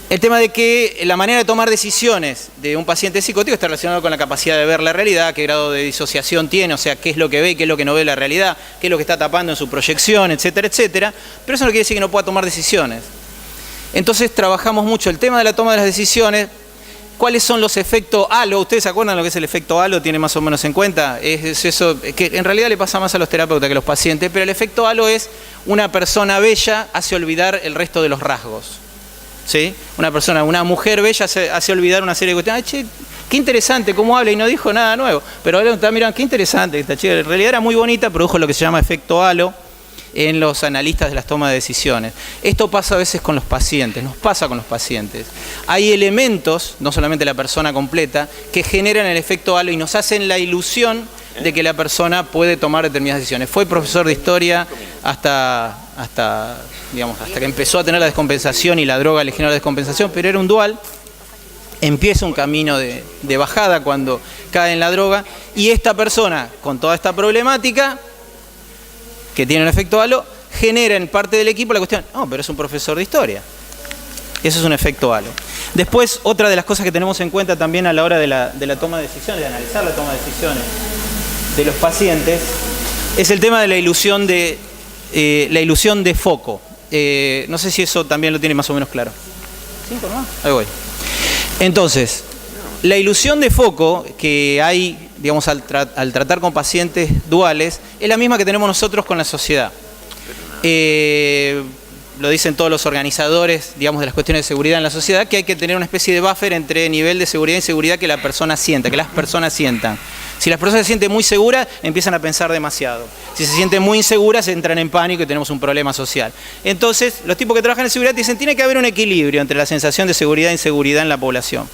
el tema de que la manera de tomar decisiones de un paciente psicótico está relacionado con la capacidad de ver la realidad, qué grado de disociación tiene, o sea, qué es lo que ve, qué es lo que no ve la realidad, qué es lo que está tapando en su proyección, etcétera, etcétera. Pero eso no quiere decir que no pueda tomar decisiones. Entonces trabajamos mucho el tema de la toma de las decisiones. ¿Cuáles son los efectos halo? ¿Ustedes se acuerdan lo que es el efecto halo? ¿Tiene más o menos en cuenta? Es eso que en realidad le pasa más a los terapeutas que a los pacientes, pero el efecto halo es una persona bella hace olvidar el resto de los rasgos. ¿Sí? Una mujer bella hace olvidar una serie de cuestiones. Che, qué interesante cómo habla y no dijo nada nuevo. Pero ahora miran, qué interesante esta chica. En realidad era muy bonita, produjo lo que se llama efecto halo en los analistas de las tomas de decisiones. Esto pasa a veces con los pacientes, nos pasa con los pacientes. Hay elementos, no solamente la persona completa, que generan el efecto halo y nos hacen la ilusión de que la persona puede tomar determinadas decisiones. Fue profesor de historia hasta que empezó a tener la descompensación y la droga le generó la descompensación, pero era un dual. Empieza un camino de bajada cuando cae en la droga, y esta persona, con toda esta problemática, que tiene un efecto halo, genera en parte del equipo la cuestión, pero es un profesor de historia. Eso es un efecto halo. Después, otra de las cosas que tenemos en cuenta también a la hora de la toma de decisiones, de analizar la toma de decisiones de los pacientes, es el tema de la ilusión de foco. No sé si eso también lo tiene más o menos claro. 5 nomás. Ahí voy. Entonces, la ilusión de foco que hay, digamos, al tratar con pacientes duales, es la misma que tenemos nosotros con la sociedad. Lo dicen todos los organizadores, digamos, de las cuestiones de seguridad en la sociedad, que hay que tener una especie de buffer entre nivel de seguridad e inseguridad que la persona sienta, que las personas sientan. Si las personas se sienten muy seguras, empiezan a pensar demasiado. Si se sienten muy inseguras, entran en pánico y tenemos un problema social. Entonces, los tipos que trabajan en seguridad dicen, tiene que haber un equilibrio entre la sensación de seguridad e inseguridad en la población.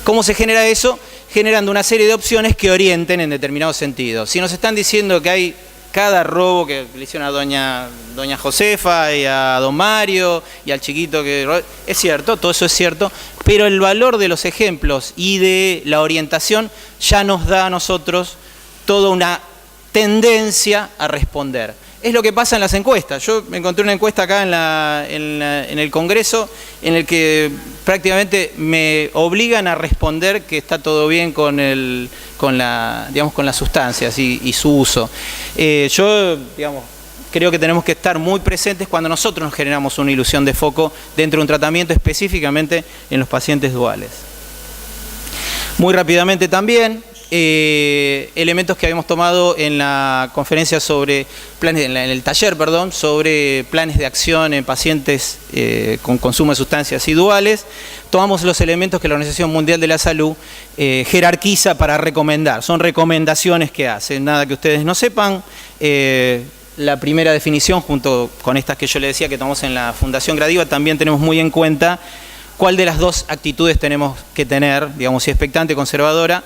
¿Cómo se genera eso? Generando una serie de opciones que orienten en determinados sentidos. Si nos están diciendo que hay cada robo que le hicieron a doña Josefa y a don Mario y al chiquito que... Es cierto, todo eso es cierto, pero el valor de los ejemplos y de la orientación ya nos da a nosotros toda una tendencia a responder. Es lo que pasa en las encuestas. Yo me encontré una encuesta acá en el Congreso en el que prácticamente me obligan a responder que está todo bien con las sustancias y su uso. Yo creo que tenemos que estar muy presentes cuando nosotros nos generamos una ilusión de foco dentro de un tratamiento, específicamente en los pacientes duales. Muy rápidamente también, elementos que habíamos tomado en la conferencia sobre planes, en el taller, perdón, sobre planes de acción en pacientes con consumo de sustancias y duales. Tomamos los elementos que la Organización Mundial de la Salud jerarquiza para recomendar. Son recomendaciones que hace, nada que ustedes no sepan. La primera definición, junto con estas que yo le decía que tomamos en la Fundación Gradiva, también tenemos muy en cuenta cuál de las dos actitudes tenemos que tener, digamos, si expectante, conservadora,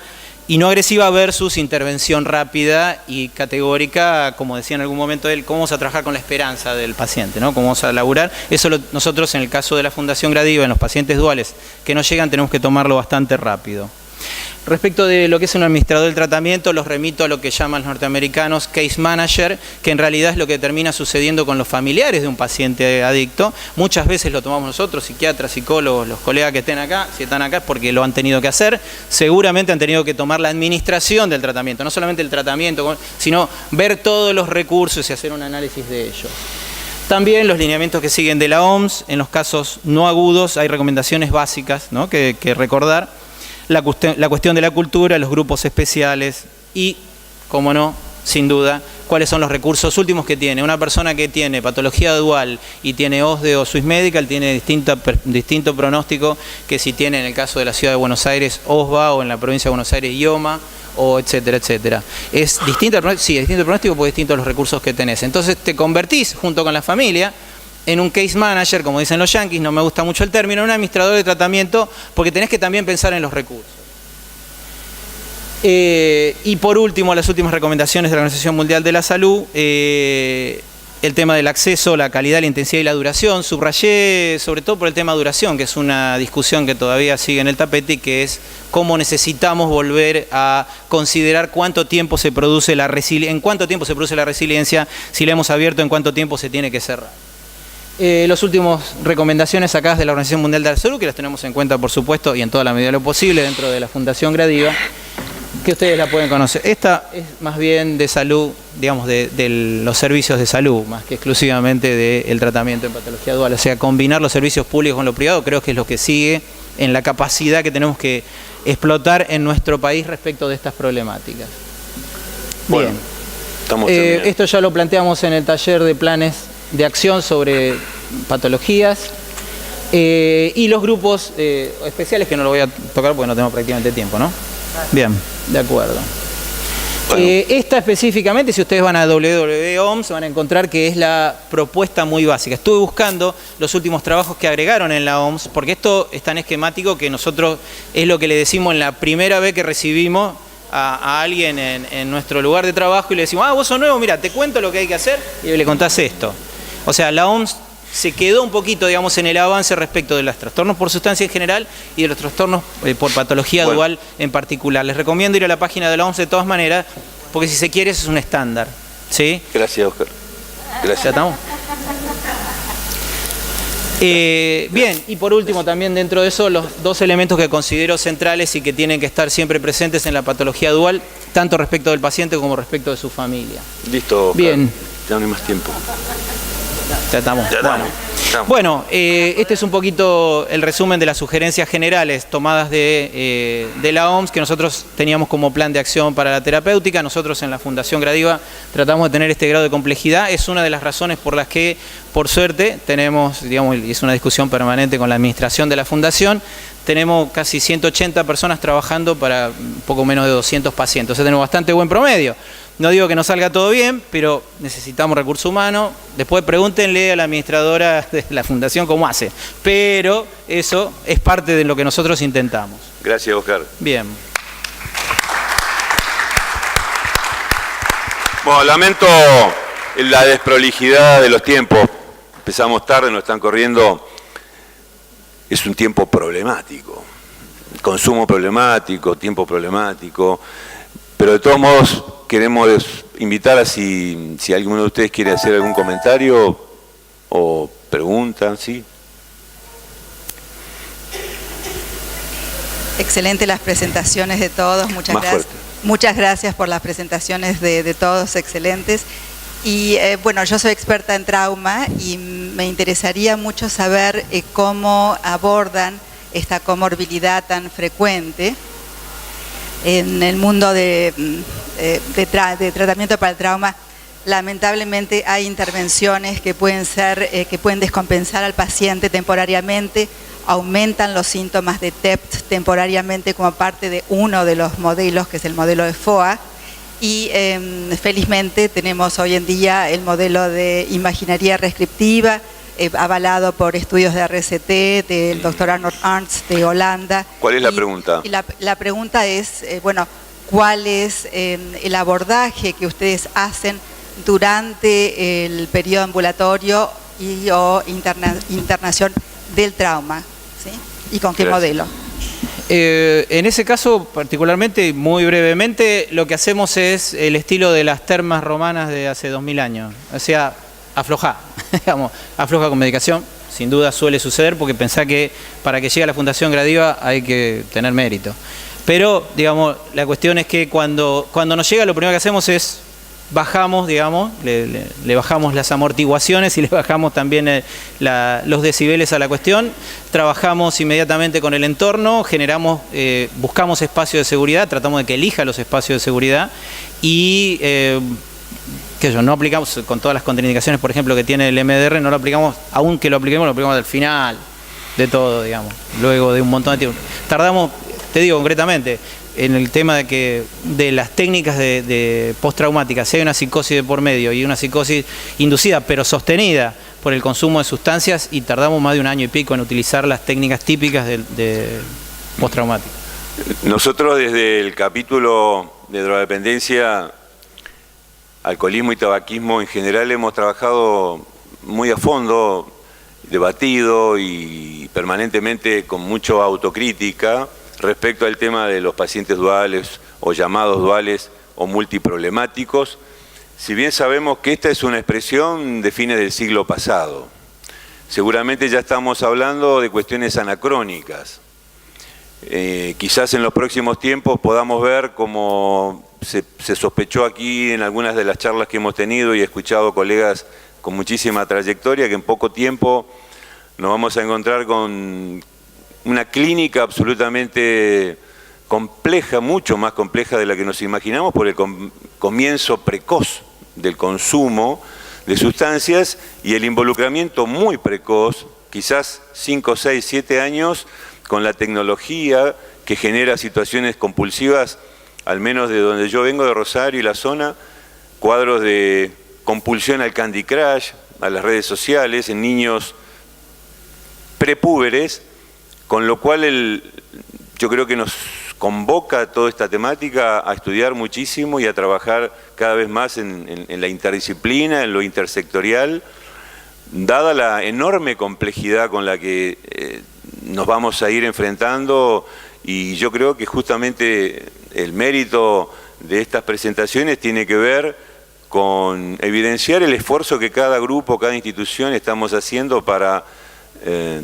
y no agresiva versus intervención rápida y categórica, como decía en algún momento él, cómo vamos a trabajar con la esperanza del paciente, ¿no? Cómo vamos a laburar. Eso nosotros en el caso de la Fundación Gradiva, en los pacientes duales que no llegan, tenemos que tomarlo bastante rápido. Respecto de lo que es un administrador del tratamiento, los remito a lo que llaman los norteamericanos case manager, que en realidad es lo que termina sucediendo con los familiares de un paciente adicto. Muchas veces lo tomamos nosotros, psiquiatras, psicólogos, los colegas que estén acá, si están acá es porque lo han tenido que hacer. Seguramente han tenido que tomar la administración del tratamiento, no solamente el tratamiento, sino ver todos los recursos y hacer un análisis de ellos. También los lineamientos que siguen de la OMS, en los casos no agudos hay recomendaciones básicas, ¿no? que recordar. La cuestión de la cultura, los grupos especiales y, como no, sin duda, cuáles son los recursos últimos que tiene. Una persona que tiene patología dual y tiene OSDE o Swiss Medical tiene distinto pronóstico que si tiene en el caso de la ciudad de Buenos Aires OSVA o en la provincia de Buenos Aires IOMA o etcétera, etcétera. ¿Es distinto el pronóstico? Sí, es distinto el pronóstico porque es distinto los recursos que tenés. Entonces te convertís junto con la familia en un case manager, como dicen los yanquis, no me gusta mucho el término, un administrador de tratamiento, porque tenés que también pensar en los recursos. Y por último, las últimas recomendaciones de la Organización Mundial de la Salud, el tema del acceso, la calidad, la intensidad y la duración. Subrayé sobre todo por el tema duración, que es una discusión que todavía sigue en el tapete y que es cómo necesitamos volver a considerar cuánto tiempo se produce en cuánto tiempo se produce la resiliencia, si la hemos abierto, en cuánto tiempo se tiene que cerrar. Los últimos recomendaciones acá de la Organización Mundial de la Salud, que las tenemos en cuenta, por supuesto, y en toda la medida de lo posible dentro de la Fundación Gradiva, que ustedes la pueden conocer. Esta es más bien de salud, digamos, de los servicios de salud, más que exclusivamente del tratamiento en patología dual. O sea, combinar los servicios públicos con lo privado creo que es lo que sigue en la capacidad que tenemos que explotar en nuestro país respecto de estas problemáticas. Bueno, bien. Estamos terminando. Esto ya lo planteamos en el taller de planes de acción sobre patologías y los grupos especiales, que no lo voy a tocar porque no tengo prácticamente tiempo, ¿no? Bien, de acuerdo. Bueno. Esta específicamente, si ustedes van a www.oms, van a encontrar que es la propuesta muy básica. Estuve buscando los últimos trabajos que agregaron en la OMS, porque esto es tan esquemático que nosotros es lo que le decimos en la primera vez que recibimos a alguien en nuestro lugar de trabajo y le decimos, vos sos nuevo, mira, te cuento lo que hay que hacer y le contás esto. O sea, la OMS se quedó un poquito, digamos, en el avance respecto de los trastornos por sustancia en general y de los trastornos por patología dual en particular. Les recomiendo ir a la página de la OMS de todas maneras, porque si se quiere eso es un estándar. ¿Sí? Gracias, Oscar. Gracias. ¿Ya estamos? Bien, y por último también dentro de eso los dos elementos que considero centrales y que tienen que estar siempre presentes en la patología dual, tanto respecto del paciente como respecto de su familia. Listo, Oscar. Bien. Ya no hay más tiempo. Ya estamos. Ya estamos. Bueno. Bueno, este es un poquito el resumen de las sugerencias generales tomadas de la OMS que nosotros teníamos como plan de acción para la terapéutica. Nosotros en la Fundación Gradiva tratamos de tener este grado de complejidad. Es una de las razones por las que, por suerte, tenemos, digamos, y es una discusión permanente con la administración de la Fundación, tenemos casi 180 personas trabajando para un poco menos de 200 pacientes. O sea, tenemos bastante buen promedio. No digo que no salga todo bien, pero necesitamos recurso humano. Después pregúntenle a la administradora de la Fundación cómo hace. Pero eso es parte de lo que nosotros intentamos. Gracias, Oscar. Bien. Bueno, lamento la desprolijidad de los tiempos. Empezamos tarde, nos están corriendo. Es un tiempo problemático. Consumo problemático, tiempo problemático. Pero de todos modos queremos invitar a si alguno de ustedes quiere hacer algún comentario o pregunta, ¿sí? Excelente las presentaciones de todos, muchas gracias por las presentaciones de todos, excelentes. Y bueno, yo soy experta en trauma y me interesaría mucho saber cómo abordan esta comorbilidad tan frecuente en el mundo de tratamiento para el trauma. Lamentablemente hay intervenciones que pueden descompensar al paciente temporariamente, aumentan los síntomas de TEPT temporariamente como parte de uno de los modelos, que es el modelo de FOA, y felizmente tenemos hoy en día el modelo de imaginería restrictiva, avalado por estudios de RCT, del Dr. Arnold Arndt de Holanda. ¿Cuál es la pregunta? Y la pregunta es, bueno, ¿cuál es el abordaje que ustedes hacen durante el periodo ambulatorio o internación del trauma? ¿Sí? ¿Y con qué modelo? En ese caso, particularmente, muy brevemente, lo que hacemos es el estilo de las termas romanas de hace 2000 años. O sea, afloja, digamos, afloja con medicación. Sin duda suele suceder porque pensá que para que llegue a la Fundación Gradiva hay que tener mérito. Pero, digamos, la cuestión es que cuando nos llega, lo primero que hacemos es bajamos, digamos, le bajamos las amortiguaciones y le bajamos también los decibeles a la cuestión. Trabajamos inmediatamente con el entorno, buscamos espacios de seguridad, tratamos de que elija los espacios de seguridad y no aplicamos con todas las contraindicaciones, por ejemplo, que tiene el MDR, no lo aplicamos, aunque lo apliquemos al final de todo, digamos, luego de un montón de tiempo. Tardamos, te digo concretamente, en el tema de las técnicas de postraumáticas, si hay una psicosis de por medio y una psicosis inducida pero sostenida por el consumo de sustancias, y tardamos más de 1 año y pico en utilizar las técnicas típicas de postraumática. Nosotros desde el capítulo de drogodependencia, alcoholismo y tabaquismo en general hemos trabajado muy a fondo, debatido y permanentemente con mucha autocrítica respecto al tema de los pacientes duales o llamados duales o multiproblemáticos, si bien sabemos que esta es una expresión de fines del siglo pasado. Seguramente ya estamos hablando de cuestiones anacrónicas. Quizás en los próximos tiempos podamos ver, como se sospechó aquí en algunas de las charlas que hemos tenido y he escuchado colegas con muchísima trayectoria, que en poco tiempo nos vamos a encontrar con una clínica absolutamente compleja, mucho más compleja de la que nos imaginamos por el comienzo precoz del consumo de sustancias y el involucramiento muy precoz, quizás 5, 6, 7 años, con la tecnología que genera situaciones compulsivas, al menos de donde yo vengo, de Rosario y la zona, cuadros de compulsión al Candy Crush, a las redes sociales, en niños prepúberes, con lo cual yo creo que nos convoca toda esta temática a estudiar muchísimo y a trabajar cada vez más en la interdisciplina, en lo intersectorial, dada la enorme complejidad con la que nos vamos a ir enfrentando, y yo creo que justamente el mérito de estas presentaciones tiene que ver con evidenciar el esfuerzo que cada grupo, cada institución estamos haciendo para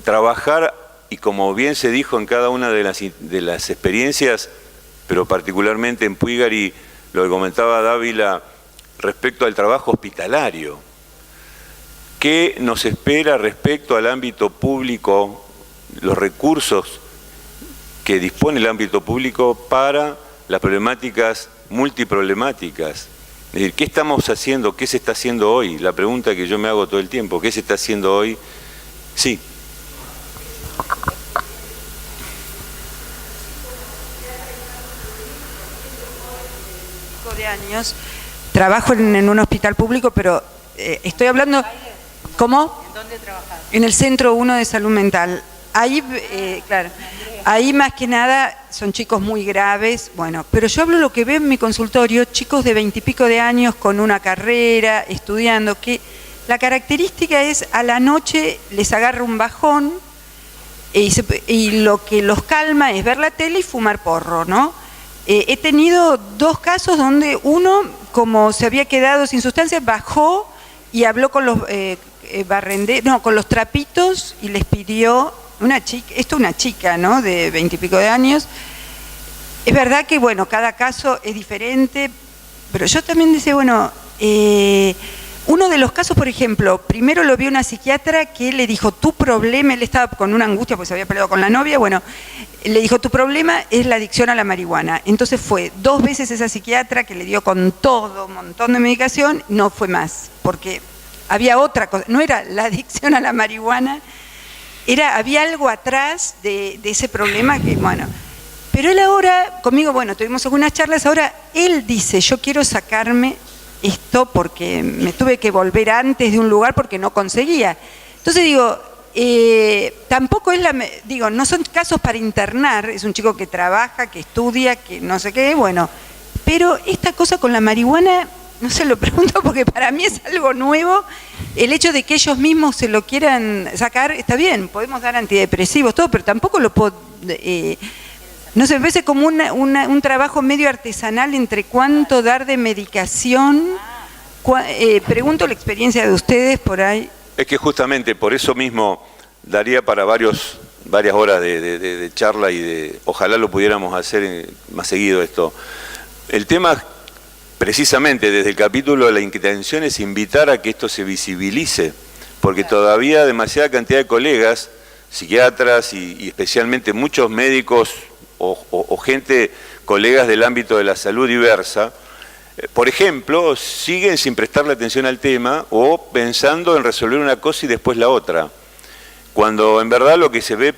trabajar. Y como bien se dijo en cada una de las experiencias, pero particularmente en Puigari, lo que comentaba Dávila respecto al trabajo hospitalario. ¿Qué nos espera respecto al ámbito público, los recursos que dispone el ámbito público para las problemáticas multiproblemáticas? Es decir, ¿qué estamos haciendo? ¿Qué se está haciendo hoy? La pregunta que yo me hago todo el tiempo, ¿qué se está haciendo hoy? Sí. De años, trabajo en un hospital público, pero estoy hablando... ¿Cómo? ¿En dónde trabajas? En el Centro 1 de Salud Mental. Ahí, claro, ahí más que nada son chicos muy graves, bueno, pero yo hablo lo que veo en mi consultorio, chicos de 20 y pico de años con una carrera, estudiando, que la característica es a la noche les agarra un bajón y lo que los calma es ver la tele y fumar porro, ¿no? He tenido 2 casos donde uno, como se había quedado sin sustancia, bajó y habló con los con los trapitos y les pidió, una chica, ¿no? De 20 y pico de años. Es verdad que, bueno, cada caso es diferente, pero yo también decía, bueno, uno de los casos, por ejemplo, primero lo vio una psiquiatra que le dijo, tu problema, él estaba con una angustia porque se había peleado con la novia, bueno, le dijo, tu problema es la adicción a la marihuana. Entonces fue 2 veces esa psiquiatra que le dio con todo, un montón de medicación, no fue más, porque había otra cosa, no era la adicción a la marihuana, había algo atrás de ese problema que, bueno, pero él ahora, conmigo, bueno, tuvimos algunas charlas, ahora él dice, yo quiero sacarme esto porque me tuve que volver antes de un lugar porque no conseguía. Entonces digo, tampoco es no son casos para internar, es un chico que trabaja, que estudia, que no sé qué, bueno, pero esta cosa con la marihuana, no se lo pregunto porque para mí es algo nuevo, el hecho de que ellos mismos se lo quieran sacar, está bien, podemos dar antidepresivos, todo, pero tampoco lo puedo... no sé, me parece como un trabajo medio artesanal entre cuánto dar de medicación. Pregunto la experiencia de ustedes por ahí. Es que justamente por eso mismo daría para varias horas de charla y ojalá lo pudiéramos hacer más seguido esto. El tema, precisamente desde el capítulo, la intención es invitar a que esto se visibilice, porque todavía demasiada cantidad de colegas, psiquiatras y especialmente muchos médicos o gente, colegas del ámbito de la salud diversa, por ejemplo, siguen sin prestarle atención al tema o pensando en resolver una cosa y después la otra, cuando en verdad lo que se ve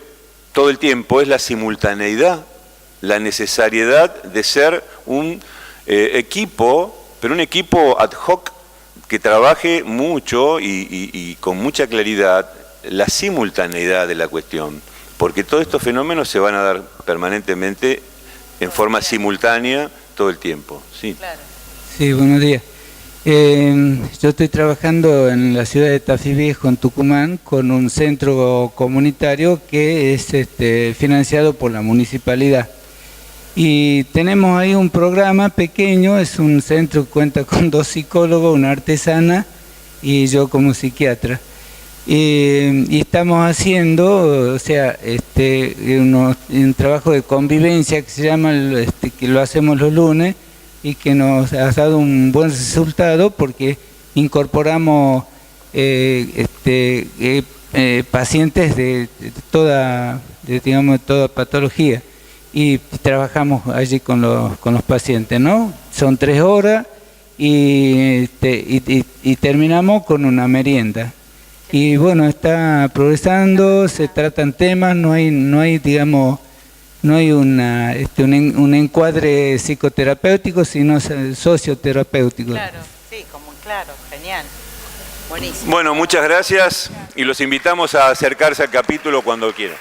todo el tiempo es la simultaneidad, la necesariedad de ser un equipo, pero un equipo ad hoc que trabaje mucho y con mucha claridad la simultaneidad de la cuestión. Porque todos estos fenómenos se van a dar permanentemente en forma simultánea todo el tiempo. Sí, claro. Sí, buenos días. Yo estoy trabajando en la ciudad de Tafí Viejo, en Tucumán, con un centro comunitario que es financiado por la municipalidad. Y tenemos ahí un programa pequeño, es un centro que cuenta con 2 psicólogos, una artesana y yo como psiquiatra. Y estamos haciendo, o sea, un trabajo de convivencia que se llama, que lo hacemos los lunes y que nos ha dado un buen resultado porque incorporamos pacientes de toda patología y trabajamos allí con los pacientes, ¿no? Son 3 horas y terminamos con una merienda. Y bueno, está progresando, se tratan temas, no hay un encuadre psicoterapéutico, sino socioterapéutico. Claro, sí, claro, genial, buenísimo. Bueno, muchas gracias y los invitamos a acercarse al capítulo cuando quieran.